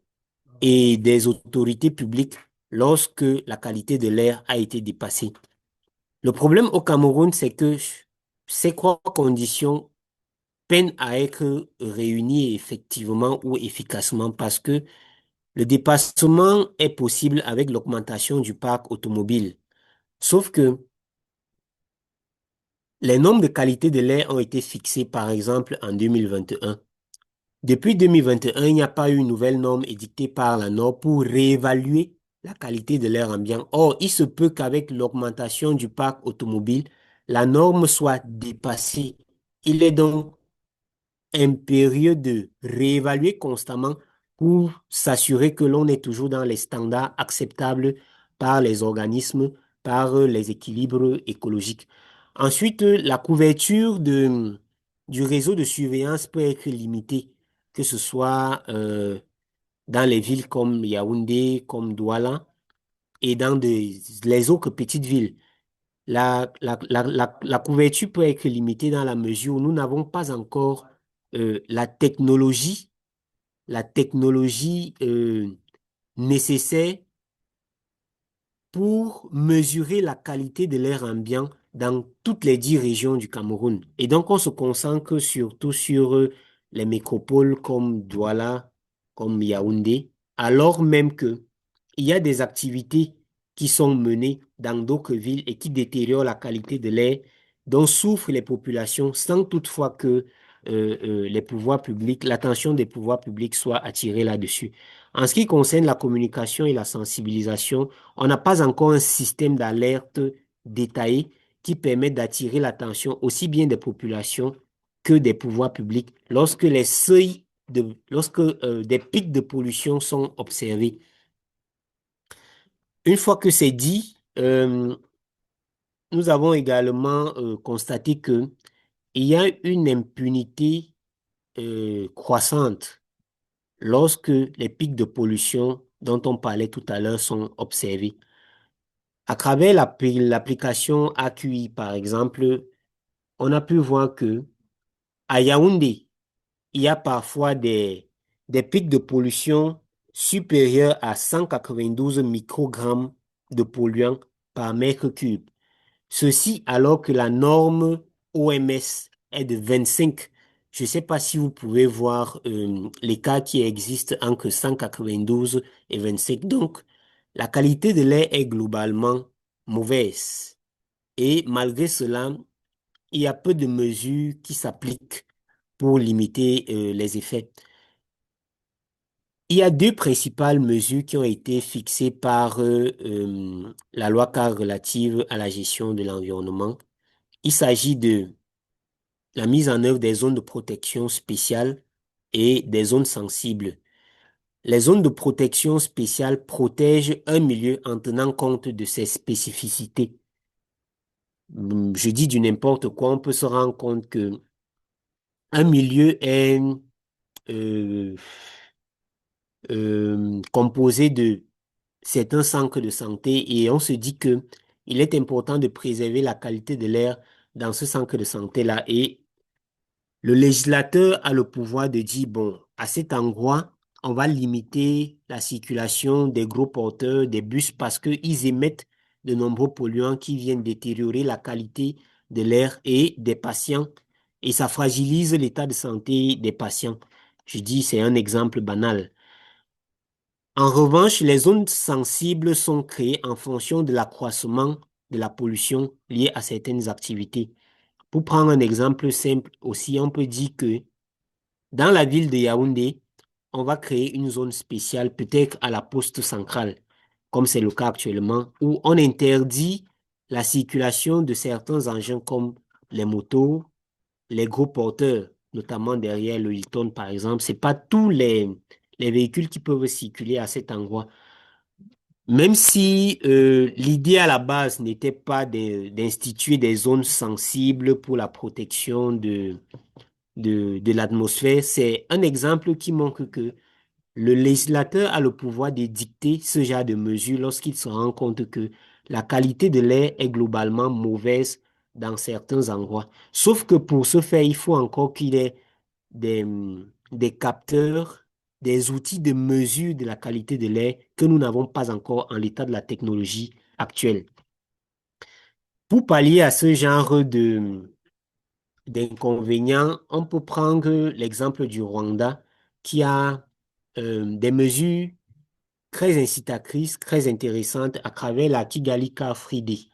et des autorités publiques lorsque la qualité de l'air a été dépassée. Le problème au Cameroun, c'est que ces trois conditions peinent à être réunies effectivement ou efficacement parce que le dépassement est possible avec l'augmentation du parc automobile. Sauf que les normes de qualité de l'air ont été fixées, par exemple, en 2021. Depuis 2021, il n'y a pas eu une nouvelle norme édictée par la NOR pour réévaluer la qualité de l'air ambiant. Or, il se peut qu'avec l'augmentation du parc automobile, la norme soit dépassée. Il est donc impérieux de réévaluer constamment pour s'assurer que l'on est toujours dans les standards acceptables par les organismes, par les équilibres écologiques. Ensuite, la couverture du réseau de surveillance peut être limitée, que ce soit dans les villes comme Yaoundé, comme Douala, et dans les autres petites villes. La couverture peut être limitée dans la mesure où nous n'avons pas encore la technologie nécessaire pour mesurer la qualité de l'air ambiant dans toutes les 10 régions du Cameroun. Et donc, on se concentre surtout sur les métropoles comme Douala, comme Yaoundé, alors même que il y a des activités qui sont menées dans d'autres villes et qui détériorent la qualité de l'air dont souffrent les populations sans toutefois que les pouvoirs publics, l'attention des pouvoirs publics soit attirée là-dessus. En ce qui concerne la communication et la sensibilisation, on n'a pas encore un système d'alerte détaillé qui permet d'attirer l'attention aussi bien des populations que des pouvoirs publics lorsque des pics de pollution sont observés. Une fois que c'est dit, nous avons également constaté que il y a une impunité croissante lorsque les pics de pollution dont on parlait tout à l'heure sont observés. À travers l'application AQI, par exemple, on a pu voir que à Yaoundé, il y a parfois des pics de pollution supérieurs à 192 microgrammes de polluants par mètre cube. Ceci alors que la norme OMS est de 25. Je ne sais pas si vous pouvez voir l'écart qui existe entre 192 et 25. Donc, la qualité de l'air est globalement mauvaise. Et malgré cela, il y a peu de mesures qui s'appliquent pour limiter les effets. Il y a deux principales mesures qui ont été fixées par la loi cadre relative à la gestion de l'environnement. Il s'agit de la mise en œuvre des zones de protection spéciales et des zones sensibles. Les zones de protection spéciale protègent un milieu en tenant compte de ses spécificités. Je dis du n'importe quoi, on peut se rendre compte que un milieu est euh, composé de certains centres de santé et on se dit que il est important de préserver la qualité de l'air dans ce centre de santé-là. Et le législateur a le pouvoir de dire, bon, à cet endroit, on va limiter la circulation des gros porteurs, des bus, parce qu'ils émettent de nombreux polluants qui viennent détériorer la qualité de l'air et des patients. Et ça fragilise l'état de santé des patients. Je dis, c'est un exemple banal. En revanche, les zones sensibles sont créées en fonction de l'accroissement de la pollution liée à certaines activités. Pour prendre un exemple simple aussi, on peut dire que dans la ville de Yaoundé, on va créer une zone spéciale, peut-être à la poste centrale, comme c'est le cas actuellement, où on interdit la circulation de certains engins comme les motos, les gros porteurs, notamment derrière le Hilton, par exemple. C'est pas tous les véhicules qui peuvent circuler à cet endroit. Même si l'idée à la base n'était pas d'instituer des zones sensibles pour la protection de l'atmosphère, c'est un exemple qui montre que le législateur a le pouvoir de dicter ce genre de mesures lorsqu'il se rend compte que la qualité de l'air est globalement mauvaise dans certains endroits. Sauf que pour ce faire, il faut encore qu'il y ait des capteurs, des outils de mesure de la qualité de l'air que nous n'avons pas encore en l'état de la technologie actuelle. Pour pallier à ce genre d'inconvénients, on peut prendre l'exemple du Rwanda qui a des mesures très incitatrices, très intéressantes à travers la Kigali Car Free Day.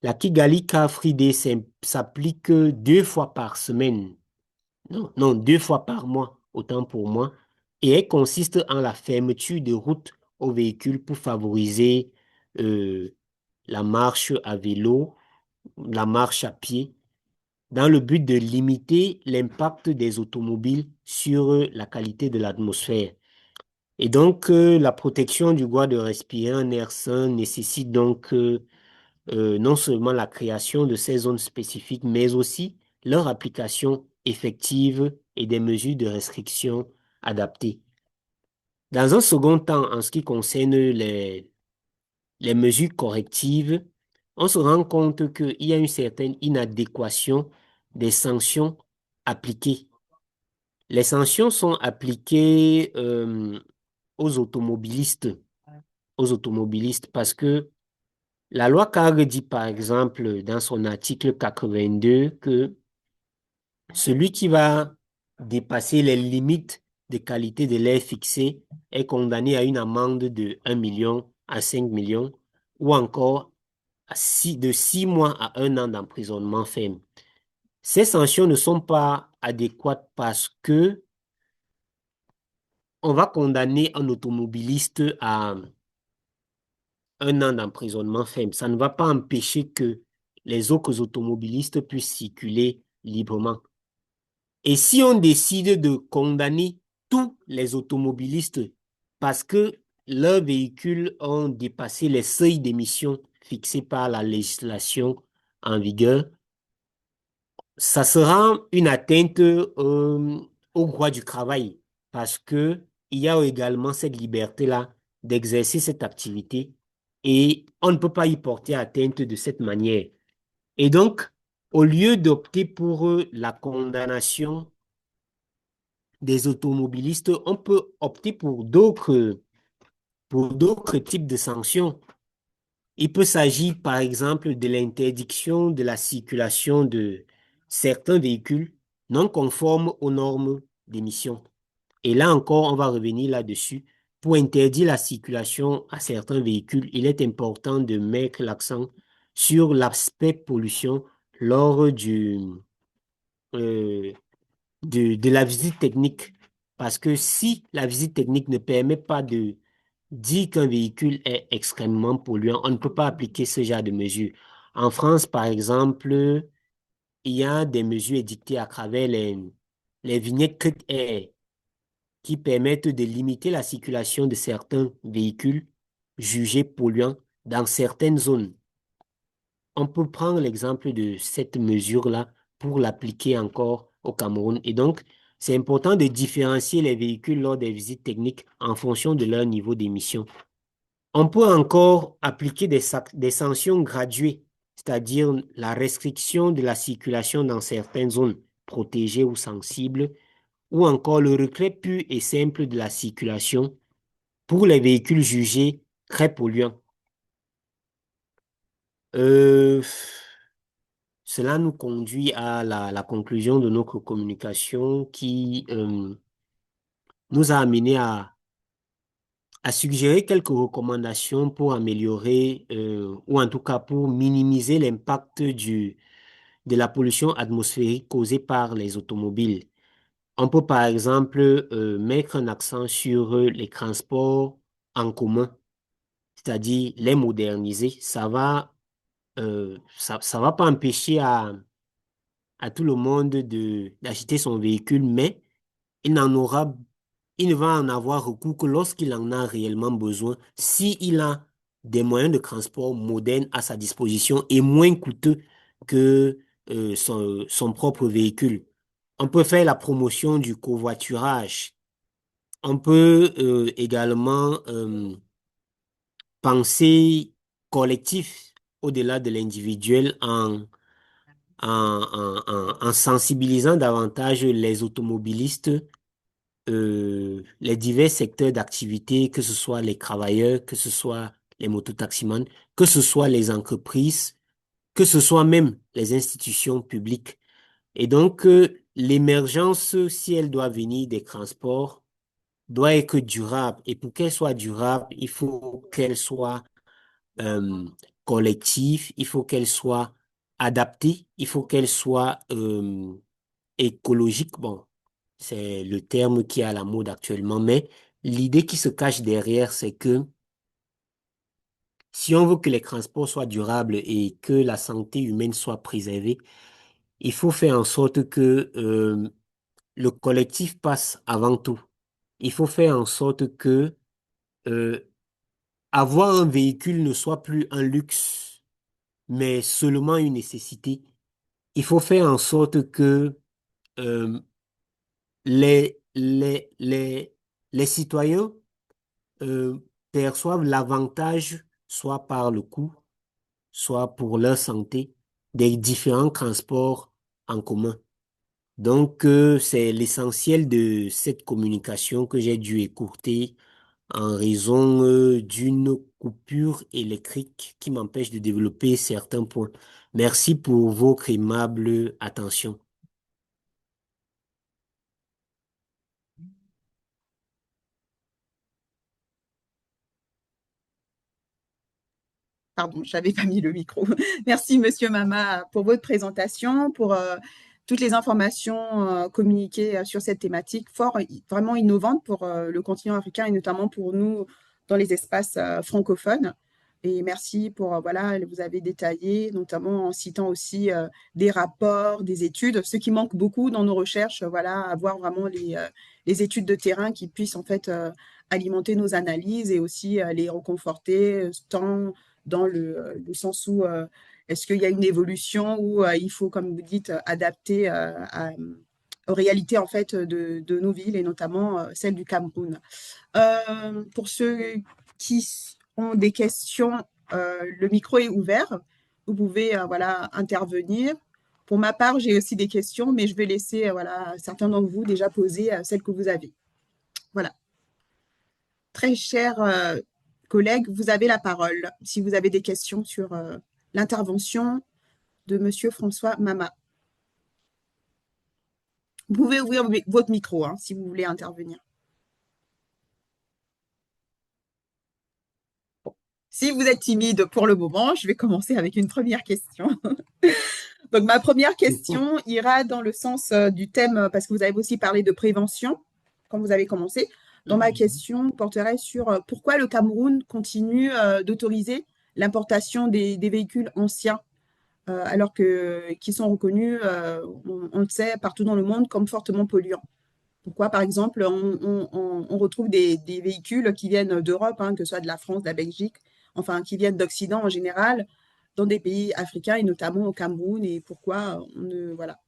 La Kigali Car Free Day s'applique 2 fois par semaine. Non, non, 2 fois par mois, autant pour moi. Et elle consiste en la fermeture de routes aux véhicules pour favoriser euh, la marche à vélo, la marche à pied, dans le but de limiter l'impact des automobiles sur la qualité de l'atmosphère. Et donc, la protection du droit de respirer un air sain nécessite donc non seulement la création de ces zones spécifiques, mais aussi leur application effective et des mesures de restriction adaptées. Dans un second temps, en ce qui concerne les mesures correctives, on se rend compte qu'il y a une certaine inadéquation des sanctions appliquées. Les sanctions sont appliquées aux automobilistes, parce que la loi CARG dit par exemple dans son article 82 que celui qui va dépasser les limites de qualité de l'air fixées est condamné à une amende de 1 million à 5 millions ou encore de 6 mois à 1 an d'emprisonnement ferme. Ces sanctions ne sont pas adéquates parce que on va condamner un automobiliste à 1 an d'emprisonnement ferme. Ça ne va pas empêcher que les autres automobilistes puissent circuler librement. Et si on décide de condamner tous les automobilistes parce que leurs véhicules ont dépassé les seuils d'émission fixés par la législation en vigueur, ça sera une atteinte au droit du travail parce que il y a également cette liberté-là d'exercer cette activité et on ne peut pas y porter atteinte de cette manière. Et donc, au lieu d'opter pour la condamnation des automobilistes, on peut opter pour d'autres types de sanctions. Il peut s'agir, par exemple, de l'interdiction de la circulation de certains véhicules non conformes aux normes d'émission. Et là encore, on va revenir là-dessus. Pour interdire la circulation à certains véhicules, il est important de mettre l'accent sur l'aspect pollution lors euh, de la visite technique. Parce que si la visite technique ne permet pas de dire qu'un véhicule est extrêmement polluant, on ne peut pas appliquer ce genre de mesures. En France, par exemple, il y a des mesures édictées à travers les vignettes Crit Air qui permettent de limiter la circulation de certains véhicules jugés polluants dans certaines zones. On peut prendre l'exemple de cette mesure-là pour l'appliquer encore au Cameroun. Et donc, c'est important de différencier les véhicules lors des visites techniques en fonction de leur niveau d'émission. On peut encore appliquer des sanctions graduées, c'est-à-dire la restriction de la circulation dans certaines zones protégées ou sensibles, ou encore le retrait pur et simple de la circulation pour les véhicules jugés très polluants. Euh, Cela nous conduit à la conclusion de notre communication qui nous a amené à suggérer quelques recommandations pour améliorer ou en tout cas pour minimiser l'impact de la pollution atmosphérique causée par les automobiles. On peut par exemple mettre un accent sur les transports en commun, c'est-à-dire les moderniser. Ça va pas empêcher à tout le monde d'acheter son véhicule, mais il n'en aura, il ne va en avoir recours que lorsqu'il en a réellement besoin, s'il a des moyens de transport modernes à sa disposition et moins coûteux que son propre véhicule. On peut faire la promotion du covoiturage. On peut également penser collectif au-delà de l'individuel en sensibilisant davantage les automobilistes, les divers secteurs d'activité, que ce soit les travailleurs, que ce soit les mototaximans, que ce soit les entreprises, que ce soit même les institutions publiques. Et donc, l'émergence, si elle doit venir des transports, doit être durable. Et pour qu'elle soit durable, il faut qu'elle soit euh, collective, il faut qu'elle soit adaptée, il faut qu'elle soit écologique. Bon, c'est le terme qui est à la mode actuellement, mais l'idée qui se cache derrière, c'est que si on veut que les transports soient durables et que la santé humaine soit préservée, il faut faire en sorte que le collectif passe avant tout. Il faut faire en sorte que euh, avoir un véhicule ne soit plus un luxe, mais seulement une nécessité. Il faut faire en sorte que euh, les, les, les, les citoyens euh, perçoivent l'avantage, soit par le coût, soit pour leur santé, des différents transports en commun. Donc, c'est l'essentiel de cette communication que j'ai dû écourter en raison d'une coupure électrique qui m'empêche de développer certains points. Merci pour votre aimable attention. Pardon, je n'avais pas mis le micro. Merci, Monsieur Mama, pour votre présentation, pour toutes les informations communiquées sur cette thématique vraiment innovante pour le continent africain et notamment pour nous dans les espaces francophones. Et merci pour, voilà, vous avez détaillé, notamment en citant aussi des rapports, des études, ce qui manque beaucoup dans nos recherches, voilà, avoir vraiment les études de terrain qui puissent en fait alimenter nos analyses et aussi les reconforter, tant dans le sens où est-ce qu'il y a une évolution ou il faut, comme vous dites, adapter aux réalités en fait de nos villes et notamment celle du Cameroun. Pour ceux qui ont des questions, le micro est ouvert. Vous pouvez voilà, intervenir. Pour ma part, j'ai aussi des questions, mais je vais laisser voilà, certains d'entre vous déjà poser celles que vous avez. Voilà. Très chers collègues, vous avez la parole si vous avez des questions sur l'intervention de Monsieur François Mama. Vous pouvez ouvrir votre micro hein, si vous voulez intervenir. Si vous êtes timide pour le moment, je vais commencer avec une première question. Donc, ma première question ira dans le sens du thème, parce que vous avez aussi parlé de prévention quand vous avez commencé. Donc, ma question porterait sur pourquoi le Cameroun continue d'autoriser l'importation des véhicules anciens, alors qu'ils sont reconnus, on le sait, partout dans le monde comme fortement polluants. Pourquoi, par exemple, on retrouve des véhicules qui viennent d'Europe, hein, que ce soit de la France, de la Belgique, enfin, qui viennent d'Occident en général, dans des pays africains et notamment au Cameroun, et pourquoi voilà,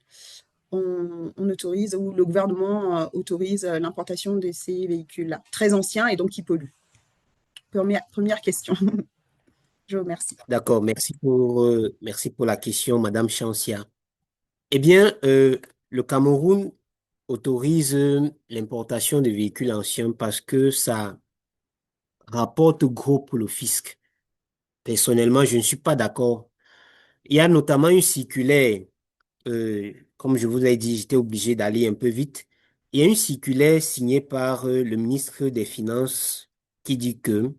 on autorise, ou le gouvernement autorise l'importation de ces véhicules-là, très anciens et donc qui polluent. Première question. Je vous remercie. D'accord, merci pour la question, Madame Chancia. Eh bien, le Cameroun autorise l'importation de véhicules anciens parce que ça rapporte gros pour le fisc. Personnellement, je ne suis pas d'accord. Il y a notamment une circulaire, comme je vous l'ai dit, j'étais obligé d'aller un peu vite. Il y a une circulaire signée par le ministre des Finances qui dit que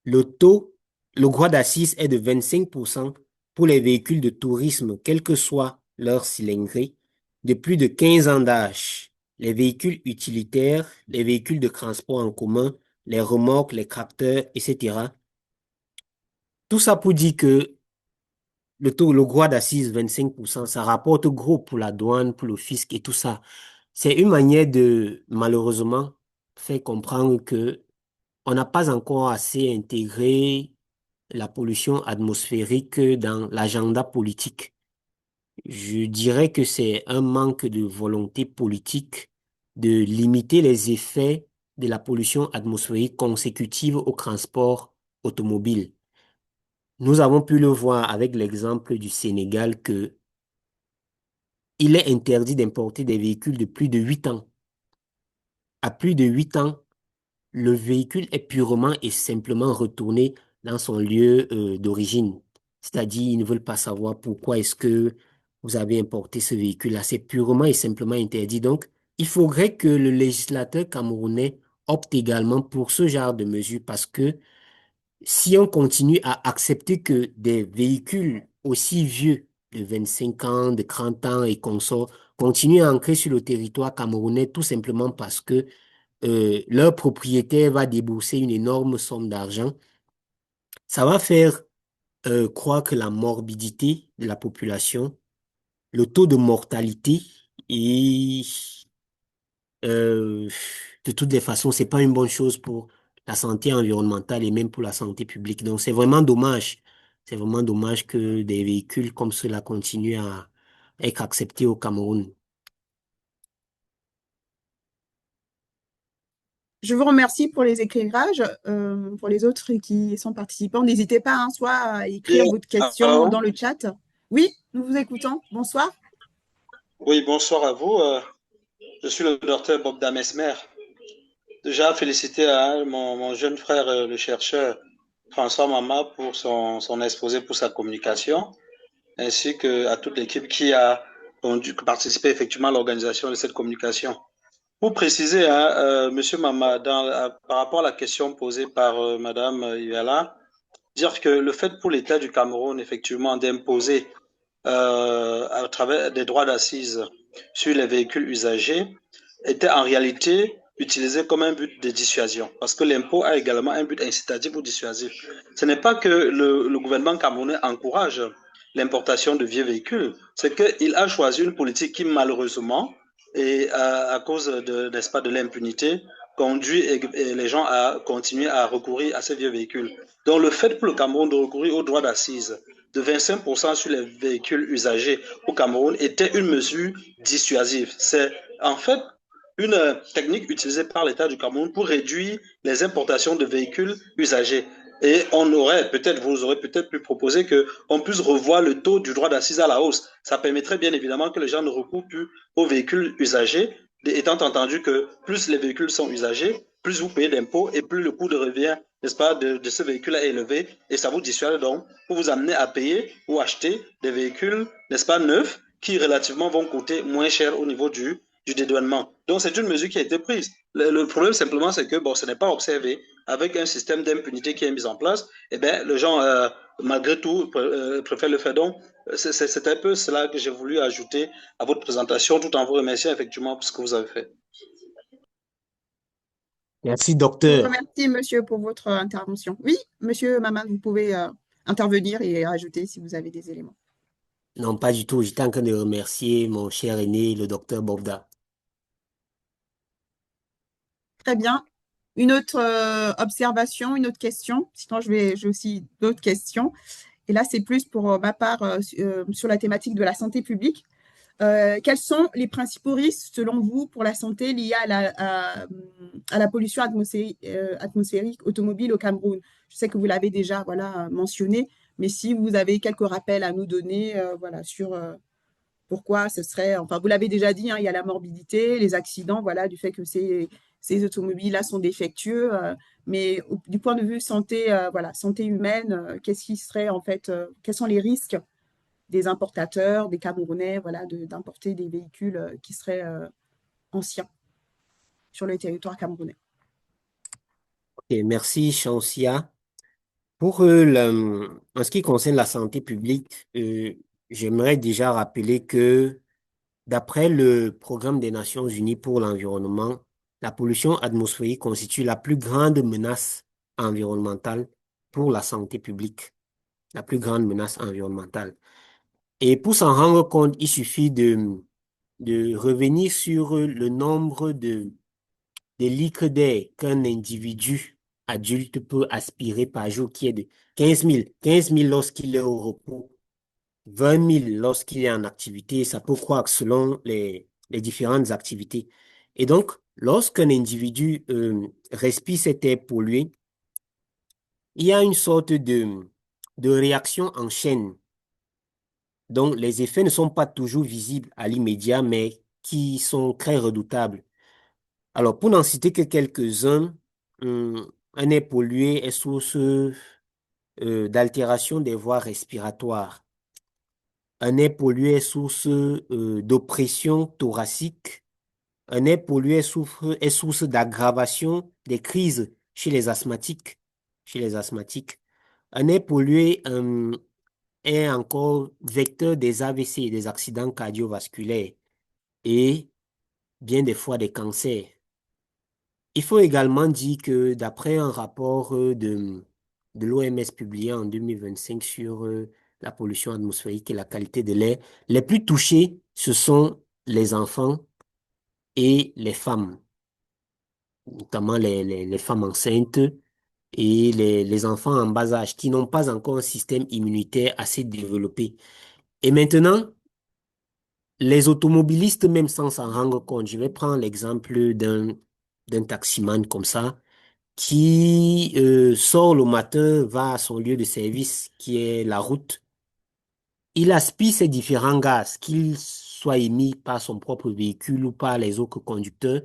le taux, le droit d'accise est de 25% pour les véhicules de tourisme, quelle que soit leur cylindrée, de plus de 15 ans d'âge, les véhicules utilitaires, les véhicules de transport en commun, les remorques, les tracteurs, etc. Tout ça pour dire que le taux, le droit d'accise 25%, ça rapporte gros pour la douane, pour le fisc et tout ça. C'est une manière de, malheureusement, faire comprendre que on n'a pas encore assez intégré la pollution atmosphérique dans l'agenda politique. Je dirais que c'est un manque de volonté politique de limiter les effets de la pollution atmosphérique consécutive au transport automobile. Nous avons pu le voir avec l'exemple du Sénégal que il est interdit d'importer des véhicules de plus de 8 ans. À plus de 8 ans, le véhicule est purement et simplement retourné dans son lieu d'origine. C'est-à-dire, ils ne veulent pas savoir pourquoi est-ce que vous avez importé ce véhicule-là. C'est purement et simplement interdit. Donc, il faudrait que le législateur camerounais opte également pour ce genre de mesures parce que si on continue à accepter que des véhicules aussi vieux de 25 ans, de 30 ans et consorts continuent à ancrer sur le territoire camerounais tout simplement parce que leur propriétaire va débourser une énorme somme d'argent, ça va faire croire que la morbidité de la population, le taux de mortalité et euh, de toutes les façons, c'est pas une bonne chose pour la santé environnementale et même pour la santé publique. Donc c'est vraiment dommage. C'est vraiment dommage que des véhicules comme cela continuent à être acceptés au Cameroun. Je vous remercie pour les éclairages. Pour les autres qui sont participants, n'hésitez pas hein, soit à Bien. écrire votre question Allô? dans le chat. Oui, nous vous écoutons. Bonsoir. Oui, bonsoir à vous. Je suis le docteur Bob Damesmer. Déjà, féliciter hein, mon jeune frère, le chercheur François Mama, pour son exposé, pour sa communication, ainsi qu'à toute l'équipe qui a participé effectivement à l'organisation de cette communication. Pour préciser, hein, Monsieur Mama, par rapport à la question posée par Madame Ivela, dire que le fait pour l'État du Cameroun, effectivement, d'imposer à travers des droits d'assises sur les véhicules usagés était en réalité utilisé comme un but de dissuasion, parce que l'impôt a également un but incitatif ou dissuasif. Ce n'est pas que le gouvernement camerounais encourage l'importation de vieux véhicules, c'est qu'il a choisi une politique qui malheureusement, et à cause de, n'est-ce pas, de l'impunité, conduit les gens à continuer à recourir à ces vieux véhicules. Donc le fait pour le Cameroun de recourir aux droits d'assises de 25% sur les véhicules usagés au Cameroun était une mesure dissuasive. C'est en fait une technique utilisée par l'État du Cameroun pour réduire les importations de véhicules usagés. Et on aurait peut-être, vous aurez peut-être pu proposer qu'on puisse revoir le taux du droit d'accise à la hausse. Ça permettrait bien évidemment que les gens ne recourent plus aux véhicules usagés, étant entendu que plus les véhicules sont usagés, plus vous payez d'impôts et plus le coût de revient, n'est-ce pas, de ce véhicule est élevé et ça vous dissuade donc pour vous amener à payer ou acheter des véhicules, n'est-ce pas, neufs qui relativement vont coûter moins cher au niveau du dédouanement. Donc c'est une mesure qui a été prise. Le problème simplement c'est que bon, ce n'est pas observé avec un système d'impunité qui est mis en place. Eh bien, les gens malgré tout préfèrent le faire. Donc c'est un peu cela que j'ai voulu ajouter à votre présentation tout en vous remerciant effectivement pour ce que vous avez fait. Merci, Je vous docteur. remercie, monsieur, pour votre intervention. Oui, monsieur Maman, vous pouvez intervenir et ajouter si vous avez des éléments. Non, pas du tout. J'étais en train de remercier mon cher aîné, le docteur Bobda. Très bien. Une autre observation, une autre question. Sinon, j'ai aussi d'autres questions. Et là, c'est plus pour ma part sur la thématique de la santé publique. Quels sont les principaux risques, selon vous, pour la santé liés à la pollution atmosphérique automobile au Cameroun? Je sais que vous l'avez déjà voilà, mentionné, mais si vous avez quelques rappels à nous donner voilà, sur pourquoi ce serait, enfin, vous l'avez déjà dit, hein, il y a la morbidité, les accidents, voilà, du fait que ces automobiles-là sont défectueux, mais du point de vue santé, voilà, santé humaine, qu'est-ce qui serait en fait, quels sont les risques des importateurs, des Camerounais, voilà, d'importer des véhicules qui seraient anciens sur le territoire camerounais. Et merci, Chansia. Pour en ce qui concerne la santé publique, j'aimerais déjà rappeler que d'après le Programme des Nations Unies pour l'environnement, la pollution atmosphérique constitue la plus grande menace environnementale pour la santé publique, la plus grande menace environnementale. Et pour s'en rendre compte, il suffit de revenir sur le nombre de litres d'air qu'un individu adulte peut aspirer par jour, qui est de 15 000. 15 000 lorsqu'il est au repos, 20 000 lorsqu'il est en activité, ça peut croître selon les différentes activités. Et donc, lorsqu'un individu respire cet air pollué, il y a une sorte de réaction en chaîne. Donc, les effets ne sont pas toujours visibles à l'immédiat, mais qui sont très redoutables. Alors, pour n'en citer que quelques-uns, un air pollué est source d'altération des voies respiratoires. Un air pollué est source d'oppression thoracique. Un air pollué est source d'aggravation des crises chez les asthmatiques. Chez les asthmatiques. Un air pollué est encore vecteur des AVC, des accidents cardiovasculaires et bien des fois des cancers. Il faut également dire que d'après un rapport de l'OMS publié en 2025 sur la pollution atmosphérique et la qualité de l'air, les plus touchés, ce sont les enfants et les femmes, notamment les femmes enceintes et les enfants en bas âge qui n'ont pas encore un système immunitaire assez développé. Et maintenant, les automobilistes, même sans s'en rendre compte, je vais prendre l'exemple d'un taximan comme ça, qui sort le matin, va à son lieu de service, qui est la route. Il aspire ces différents gaz, qu'ils soient émis par son propre véhicule ou par les autres conducteurs,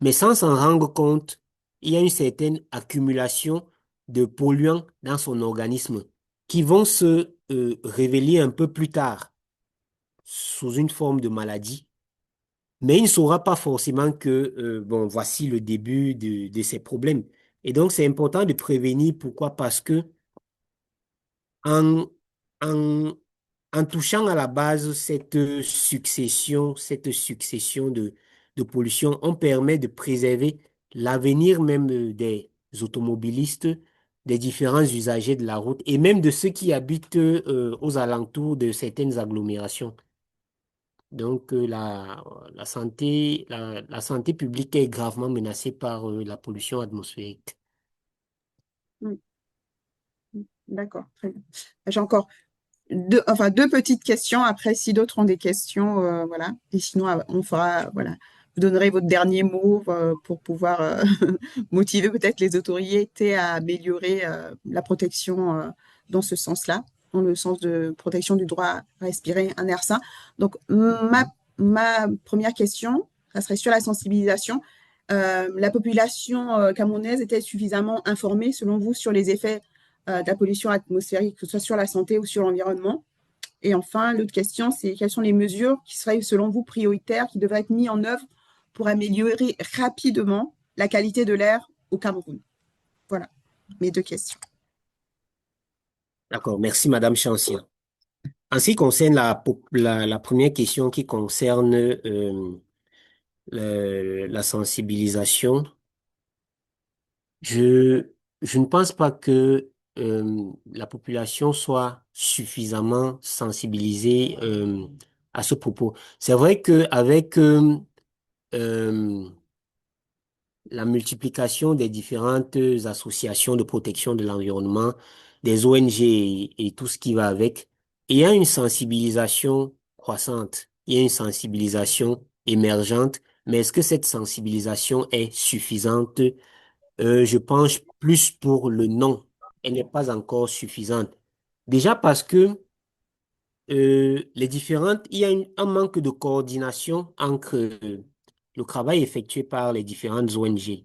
mais sans s'en rendre compte, il y a une certaine accumulation de polluants dans son organisme qui vont se révéler un peu plus tard sous une forme de maladie. Mais il ne saura pas forcément que, bon, voici le début de ces problèmes. Et donc, c'est important de prévenir. Pourquoi? Parce que en, en, en touchant à la base cette succession de pollution, on permet de préserver l'avenir même des automobilistes, des différents usagers de la route et même de ceux qui habitent aux alentours de certaines agglomérations. Donc, la santé publique est gravement menacée par la pollution atmosphérique. Mm. D'accord, très bien. J'ai encore deux petites questions. Après, si d'autres ont des questions, voilà. Et sinon, on fera, voilà. Vous donnerez votre dernier mot pour pouvoir motiver peut-être les autorités à améliorer la protection dans ce sens-là, dans le sens de protection du droit à respirer un air sain. Donc, ma première question, ça serait sur la sensibilisation. La population camerounaise était suffisamment informée, selon vous, sur les effets de la pollution atmosphérique, que ce soit sur la santé ou sur l'environnement? Et enfin, l'autre question, c'est quelles sont les mesures qui seraient, selon vous, prioritaires, qui devraient être mises en œuvre pour améliorer rapidement la qualité de l'air au Cameroun? Voilà mes deux questions. D'accord, merci Madame Chancia. En ce qui concerne la première question qui concerne la sensibilisation, je, je ne pense pas que la population soit suffisamment sensibilisée à ce propos. C'est vrai qu'avec euh, la multiplication des différentes associations de protection de l'environnement, des ONG et tout ce qui va avec, il y a une sensibilisation croissante, il y a une sensibilisation émergente, mais est-ce que cette sensibilisation est suffisante? Je penche plus pour le non. Elle n'est pas encore suffisante. Déjà parce que il y a un manque de coordination entre le travail effectué par les différentes ONG,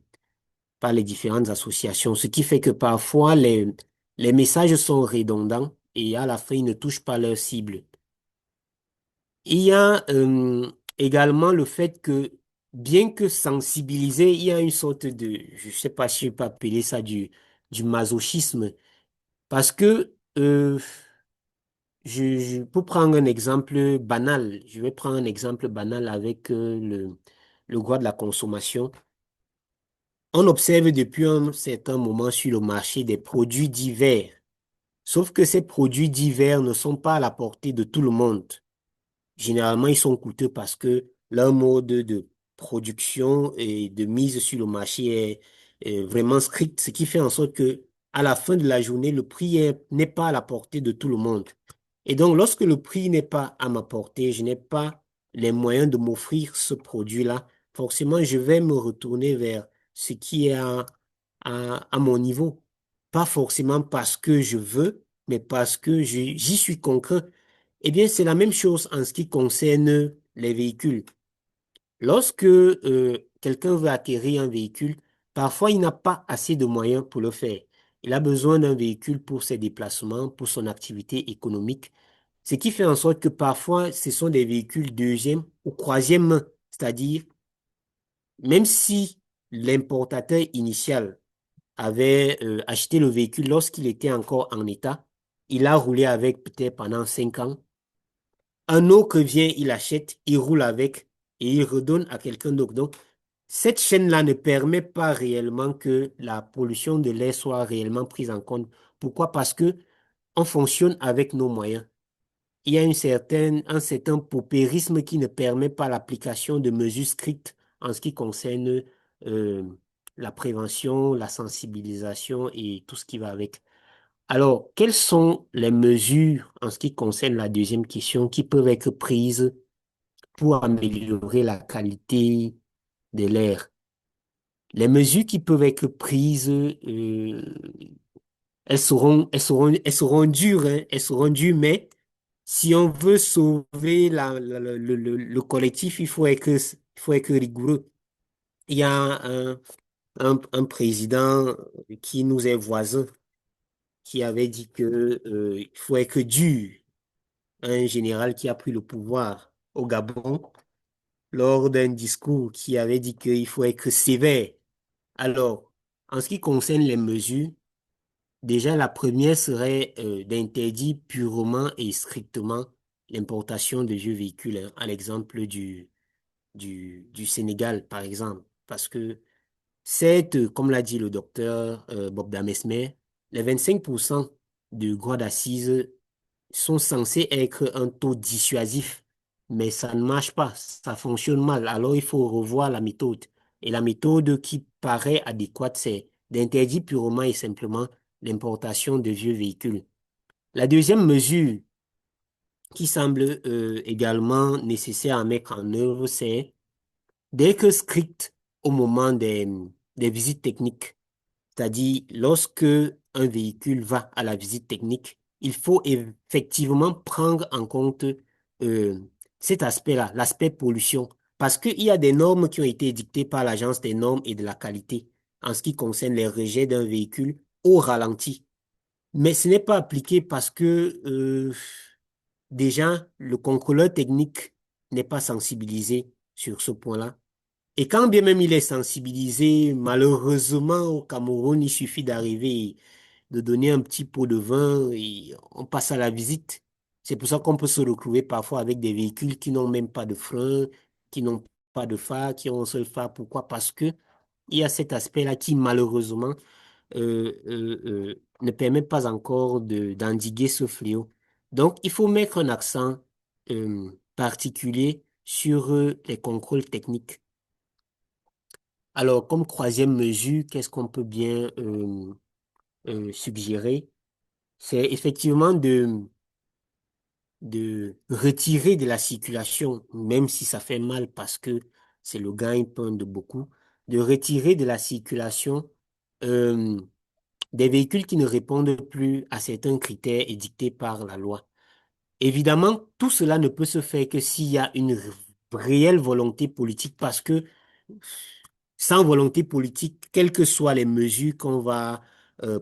par les différentes associations, ce qui fait que parfois les messages sont redondants et à la fin, ils ne touchent pas leur cible. Il y a également le fait que, bien que sensibiliser, il y a une sorte de, je sais pas si je peux appeler ça du masochisme, parce que, pour prendre un exemple banal, je vais prendre un exemple banal avec le droit de la consommation. On observe depuis un certain moment sur le marché des produits divers, sauf que ces produits divers ne sont pas à la portée de tout le monde. Généralement, ils sont coûteux parce que leur mode de production et de mise sur le marché est vraiment strict, ce qui fait en sorte que à la fin de la journée, le prix n'est pas à la portée de tout le monde. Et donc, lorsque le prix n'est pas à ma portée, je n'ai pas les moyens de m'offrir ce produit-là, forcément, je vais me retourner vers ce qui est à mon niveau. Pas forcément parce que je veux, mais parce que j'y suis contraint. Eh bien, c'est la même chose en ce qui concerne les véhicules. Lorsque quelqu'un veut acquérir un véhicule, parfois il n'a pas assez de moyens pour le faire. Il a besoin d'un véhicule pour ses déplacements, pour son activité économique, ce qui fait en sorte que parfois ce sont des véhicules deuxième ou troisième main, c'est-à-dire même si l'importateur initial avait acheté le véhicule lorsqu'il était encore en état, il a roulé avec peut-être pendant 5 ans. Un autre vient, il achète, il roule avec et il redonne à quelqu'un d'autre. Donc, cette chaîne-là ne permet pas réellement que la pollution de l'air soit réellement prise en compte. Pourquoi? Parce que on fonctionne avec nos moyens. Il y a un certain paupérisme qui ne permet pas l'application de mesures strictes en ce qui concerne euh, la prévention, la sensibilisation et tout ce qui va avec. Alors, quelles sont les mesures en ce qui concerne la deuxième question qui peuvent être prises pour améliorer la qualité de l'air? Les mesures qui peuvent être prises, elles seront dures, hein, elles seront dures, mais si on veut sauver le collectif, il faut être rigoureux. Il y a un président qui nous est voisin qui avait dit que, il faut être dur. Un général qui a pris le pouvoir au Gabon lors d'un discours qui avait dit qu'il faut être sévère. Alors, en ce qui concerne les mesures, déjà la première serait d'interdire purement et strictement l'importation de vieux véhicules, hein, à l'exemple du Sénégal, par exemple. Parce que comme l'a dit le docteur Bob Damesmer, les 25% de droits d'assises sont censés être un taux dissuasif, mais ça ne marche pas, ça fonctionne mal. Alors il faut revoir la méthode. Et la méthode qui paraît adéquate, c'est d'interdire purement et simplement l'importation de vieux véhicules. La deuxième mesure qui semble également nécessaire à mettre en œuvre, c'est d'être strict au moment des visites techniques. C'est-à-dire, lorsque un véhicule va à la visite technique, il faut effectivement prendre en compte euh, cet aspect-là, l'aspect pollution, parce qu'il y a des normes qui ont été édictées par l'Agence des normes et de la qualité en ce qui concerne les rejets d'un véhicule au ralenti. Mais ce n'est pas appliqué parce que déjà, le contrôleur technique n'est pas sensibilisé sur ce point-là. Et quand bien même il est sensibilisé, malheureusement au Cameroun, il suffit d'arriver, de donner un petit pot de vin et on passe à la visite. C'est pour ça qu'on peut se retrouver parfois avec des véhicules qui n'ont même pas de frein, qui n'ont pas de phare, qui ont un seul phare. Pourquoi? Parce que il y a cet aspect-là qui malheureusement ne permet pas encore d'endiguer ce fléau. Donc, il faut mettre un accent particulier sur les contrôles techniques. Alors, comme troisième mesure, qu'est-ce qu'on peut bien suggérer? C'est effectivement de retirer de la circulation, même si ça fait mal parce que c'est le gagne-pain de beaucoup, de retirer de la circulation euh, des véhicules qui ne répondent plus à certains critères édictés par la loi. Évidemment, tout cela ne peut se faire que s'il y a une réelle volonté politique parce que sans volonté politique, quelles que soient les mesures qu'on va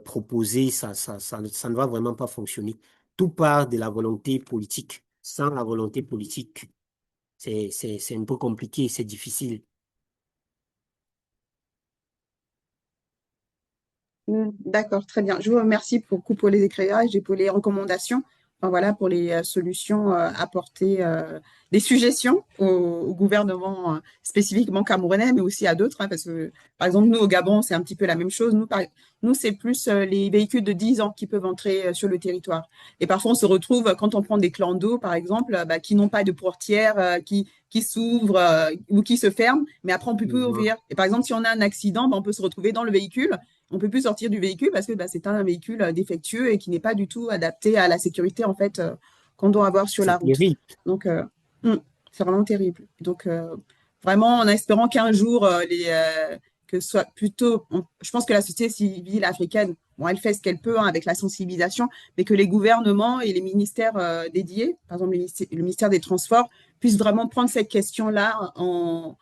proposer, ça ne va vraiment pas fonctionner. Tout part de la volonté politique. Sans la volonté politique, c'est un peu compliqué, c'est difficile. D'accord, très bien. Je vous remercie pour les éclairages et pour les recommandations. Enfin, voilà, pour les solutions apportées, des suggestions au gouvernement spécifiquement camerounais, mais aussi à d'autres, hein, parce que, par exemple, nous, au Gabon, c'est un petit peu la même chose. Nous, c'est plus les véhicules de 10 ans qui peuvent entrer sur le territoire. Et parfois, on se retrouve, quand on prend des clans d'eau, par exemple, bah, qui n'ont pas de portière, qui s'ouvrent ou qui se ferment, mais après, on peut plus Mhm. ouvrir. Et par exemple, si on a un accident, bah, on peut se retrouver dans le véhicule, on peut plus sortir du véhicule parce que bah, c'est un véhicule défectueux et qui n'est pas du tout adapté à la sécurité en fait qu'on doit avoir sur la C'est route. terrible. Donc c'est vraiment terrible. Donc vraiment en espérant qu'un jour que ce soit plutôt, je pense que la société civile africaine, bon, elle fait ce qu'elle peut hein, avec la sensibilisation, mais que les gouvernements et les ministères dédiés, par exemple le ministère des Transports, puissent vraiment prendre cette question-là en,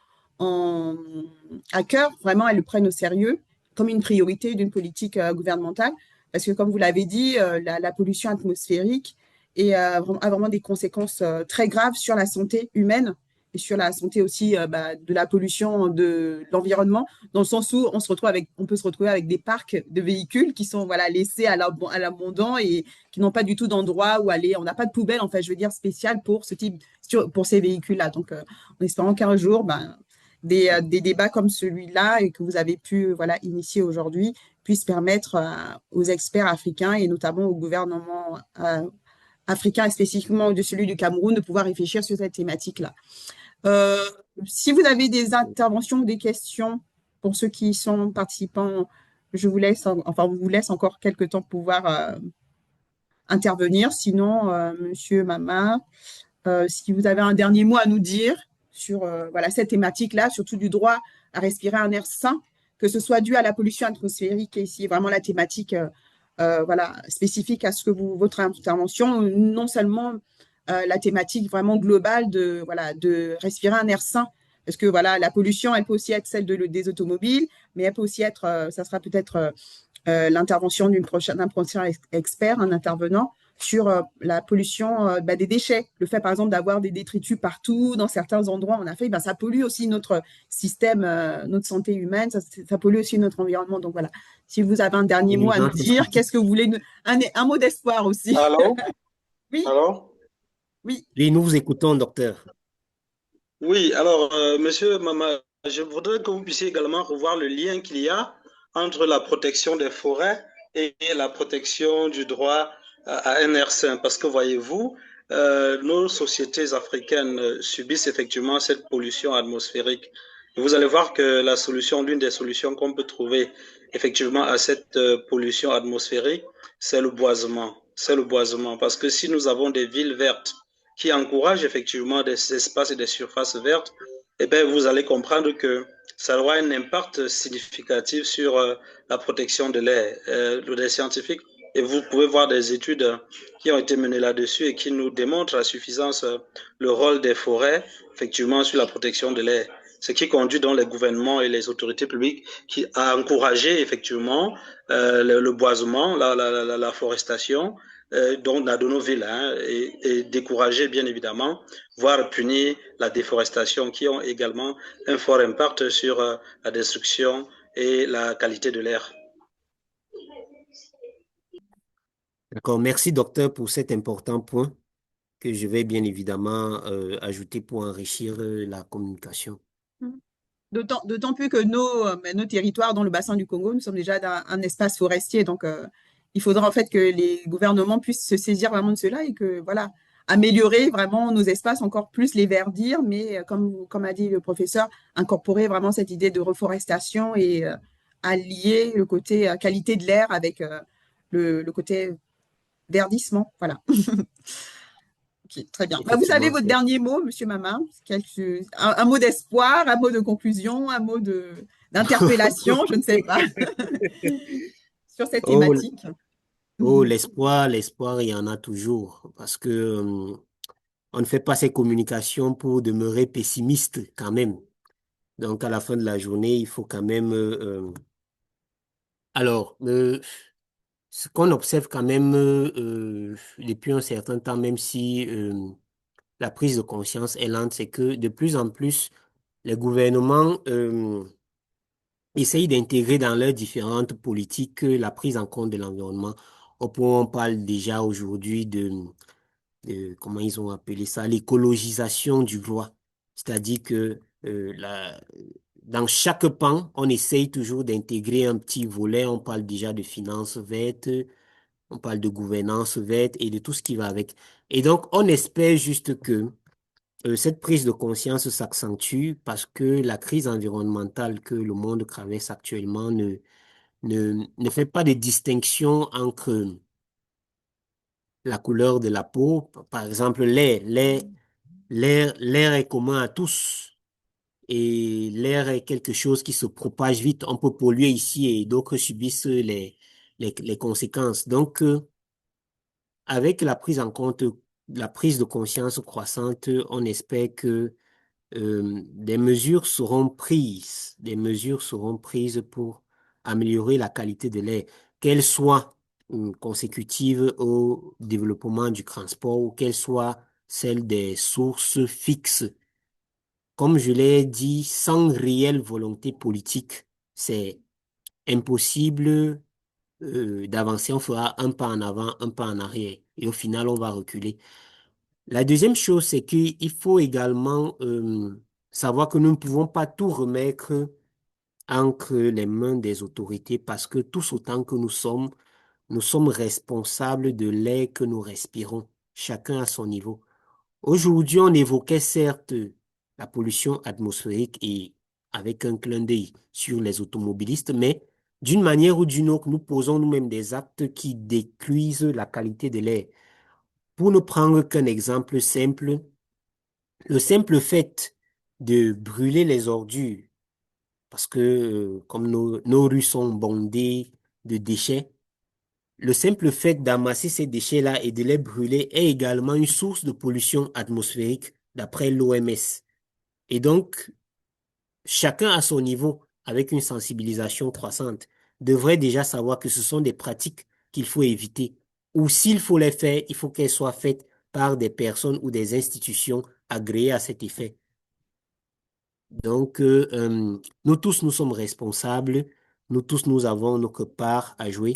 à cœur, vraiment, elles le prennent au sérieux comme une priorité d'une politique gouvernementale. Parce que, comme vous l'avez dit, la pollution atmosphérique a vraiment des conséquences très graves sur la santé humaine et sur la santé aussi bah, de la pollution de l'environnement, dans le sens où on peut se retrouver avec des parcs de véhicules qui sont voilà, laissés à l'abandon et qui n'ont pas du tout d'endroit où aller. On n'a pas de poubelle, en fait, je veux dire, spéciale pour pour ces véhicules-là. Donc, en espérant qu'un jour, ben, des débats comme celui-là et que vous avez pu voilà, initier aujourd'hui puissent permettre aux experts africains et notamment au gouvernement africain et spécifiquement de celui du Cameroun de pouvoir réfléchir sur cette thématique-là. Euh, si vous avez des interventions ou des questions pour ceux qui sont participants, je vous laisse, enfin, on vous laisse encore quelques temps pour pouvoir intervenir. Sinon, Monsieur Mama, si vous avez un dernier mot à nous dire sur voilà, cette thématique-là, surtout du droit à respirer un air sain, que ce soit dû à la pollution atmosphérique, et ici vraiment la thématique voilà, spécifique à ce que votre intervention, non seulement la thématique vraiment globale voilà, de respirer un air sain, parce que voilà, la pollution, elle peut aussi être celle des automobiles, mais elle peut aussi être, ça sera peut-être l'intervention d'un prochain expert, un intervenant, sur la pollution bah, des déchets. Le fait, par exemple, d'avoir des détritus partout, dans certains endroits en Afrique, bah, ça pollue aussi notre système, notre santé humaine, ça pollue aussi notre environnement. Donc voilà, si vous avez un dernier mot à nous Intelligence dire, qu'est-ce que vous voulez, un mot d'espoir aussi. Allô? Oui, Allô? oui, Oui, nous vous écoutons, docteur. Oui, alors, monsieur Mama, je voudrais que vous puissiez également revoir le lien qu'il y a entre la protection des forêts et la protection du droit à un air sain. Parce que voyez-vous, nos sociétés africaines subissent effectivement cette pollution atmosphérique. Et vous allez voir que l'une des solutions qu'on peut trouver effectivement à cette pollution atmosphérique, c'est le boisement. C'est le boisement. Parce que si nous avons des villes vertes, qui encourage effectivement des espaces et des surfaces vertes, eh bien, vous allez comprendre que ça aura un impact significatif sur la protection de l'air. Les scientifiques, et vous pouvez voir des études qui ont été menées là-dessus et qui nous démontrent à suffisance le rôle des forêts, effectivement, sur la protection de l'air. Ce qui conduit donc les gouvernements et les autorités publiques à encourager effectivement le boisement, la forestation, dans nos villes, hein, et décourager bien évidemment, voire punir la déforestation, qui ont également un fort impact sur la destruction et la qualité de l'air. D'accord, merci docteur pour cet important point que je vais bien évidemment ajouter pour enrichir la communication. D'autant plus que nos territoires dans le bassin du Congo, nous sommes déjà dans un espace forestier. Donc, il faudra en fait que les gouvernements puissent se saisir vraiment de cela et que, voilà, améliorer vraiment nos espaces, encore plus les verdir, mais comme a dit le professeur, incorporer vraiment cette idée de reforestation et allier le côté qualité de l'air avec le côté verdissement. Voilà. Ok, très bien. Bah, vous savez Effectivement, votre dernier mot, Monsieur Mama. Un mot d'espoir, un mot de conclusion, un mot d'interpellation, je ne sais pas, sur cette oh, thématique. oh, l'espoir, l'espoir, il y en a toujours parce que on ne fait pas ces communications pour demeurer pessimiste quand même. Donc, à la fin de la journée, il faut quand même. Alors, ce qu'on observe quand même depuis un certain temps, même si la prise de conscience est lente, c'est que de plus en plus, les gouvernements essayent d'intégrer dans leurs différentes politiques la prise en compte de l'environnement. Au point où on parle déjà aujourd'hui comment ils ont appelé ça, l'écologisation du droit. C'est-à-dire que dans chaque pan, on essaye toujours d'intégrer un petit volet. On parle déjà de finances vertes, on parle de gouvernance verte et de tout ce qui va avec. Et donc, on espère juste que cette prise de conscience s'accentue parce que la crise environnementale que le monde traverse actuellement ne fait pas de distinction entre la couleur de la peau. Par exemple, l'air est commun à tous. Et l'air est quelque chose qui se propage vite. On peut polluer ici et d'autres subissent les conséquences. Donc, avec la prise en compte, la prise de conscience croissante, on espère que des mesures seront prises pour améliorer la qualité de l'air, qu'elles soient consécutives au développement du transport ou qu'elles soient celles des sources fixes. Comme je l'ai dit, sans réelle volonté politique, c'est impossible d'avancer. On fera un pas en avant, un pas en arrière. Et au final, on va reculer. La deuxième chose, c'est qu'il faut également savoir que nous ne pouvons pas tout remettre entre les mains des autorités parce que tous autant que nous sommes responsables de l'air que nous respirons, chacun à son niveau. Aujourd'hui, on évoquait certes la pollution atmosphérique et avec un clin d'œil sur les automobilistes, mais d'une manière ou d'une autre, nous posons nous-mêmes des actes qui détruisent la qualité de l'air. Pour ne prendre qu'un exemple simple, le simple fait de brûler les ordures, parce que comme nos rues sont bondées de déchets, le simple fait d'amasser ces déchets-là et de les brûler est également une source de pollution atmosphérique d'après l'OMS. Et donc, chacun à son niveau, avec une sensibilisation croissante, devrait déjà savoir que ce sont des pratiques qu'il faut éviter. Ou s'il faut les faire, il faut qu'elles soient faites par des personnes ou des institutions agréées à cet effet. Donc, nous tous, nous sommes responsables. Nous tous, nous avons notre part à jouer.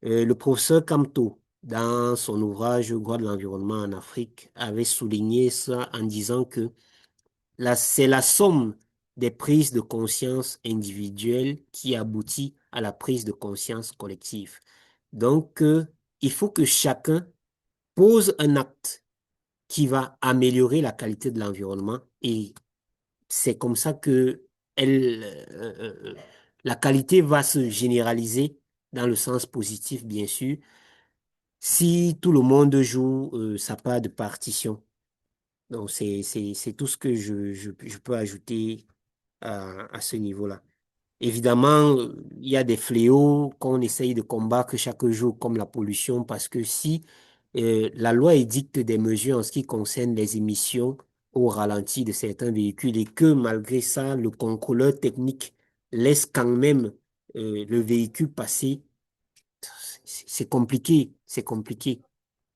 Le professeur Kamto, dans son ouvrage Droit de l'environnement en Afrique, avait souligné ça en disant que c'est la somme des prises de conscience individuelles qui aboutit à la prise de conscience collective. Donc, il faut que chacun pose un acte qui va améliorer la qualité de l'environnement et c'est comme ça que la qualité va se généraliser dans le sens positif, bien sûr, si tout le monde joue sa part de partition. Donc, c'est tout ce que je peux ajouter à ce niveau-là. Évidemment, il y a des fléaux qu'on essaye de combattre chaque jour, comme la pollution, parce que si la loi édicte des mesures en ce qui concerne les émissions au ralenti de certains véhicules et que malgré ça, le contrôleur technique laisse quand même le véhicule passer, c'est compliqué, c'est compliqué.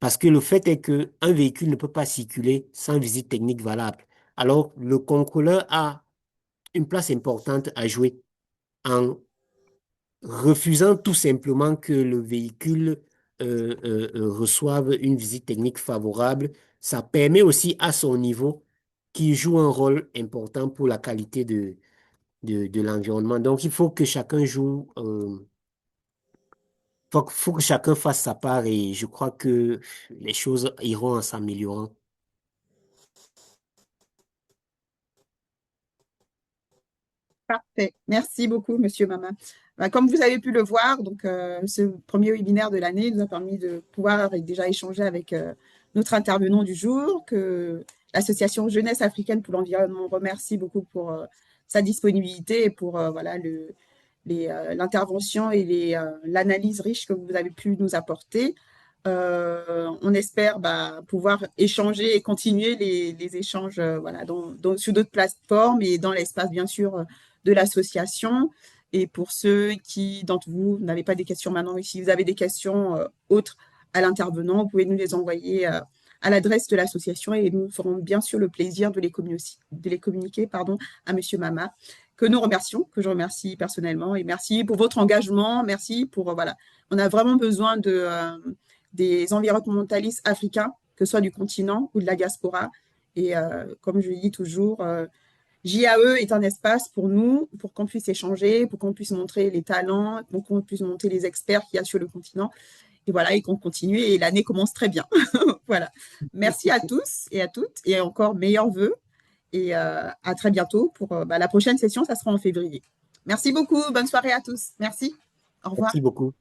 Parce que le fait est que un véhicule ne peut pas circuler sans visite technique valable. Alors, le contrôleur a une place importante à jouer en refusant tout simplement que le véhicule reçoive une visite technique favorable. Ça permet aussi à son niveau qu'il joue un rôle important pour la qualité de l'environnement. Donc, il faut que chacun joue, faut que chacun fasse sa part et je crois que les choses iront en s'améliorant. Parfait. Merci beaucoup, Monsieur Mama. Comme vous avez pu le voir, donc, ce premier webinaire de l'année nous a permis de pouvoir déjà échanger avec notre intervenant du jour, que l'association Jeunesse africaine pour l'environnement remercie beaucoup pour sa disponibilité et pour voilà, l'intervention et l'analyse riche que vous avez pu nous apporter. On espère pouvoir échanger et continuer les échanges voilà, sur d'autres plateformes et dans l'espace, bien sûr, de l'association. Et pour ceux qui, d'entre vous, n'avez pas des questions maintenant, mais si vous avez des questions autres à l'intervenant, vous pouvez nous les envoyer à l'adresse de l'association et nous ferons bien sûr le plaisir de les communiquer à Monsieur Mama, que nous remercions, que je remercie personnellement. Et merci pour votre engagement. Merci pour, voilà, on a vraiment besoin des environnementalistes africains, que ce soit du continent ou de la diaspora. Et comme je le dis toujours, JAE est un espace pour nous, pour qu'on puisse échanger, pour qu'on puisse montrer les talents, pour qu'on puisse montrer les experts qu'il y a sur le continent. Et voilà, et qu'on continue. Et l'année commence très bien. Voilà. Merci à tous et à toutes. Et encore meilleurs vœux. Et à très bientôt pour la prochaine session, ça sera en février. Merci beaucoup. Bonne soirée à tous. Merci. Au revoir. Merci beaucoup.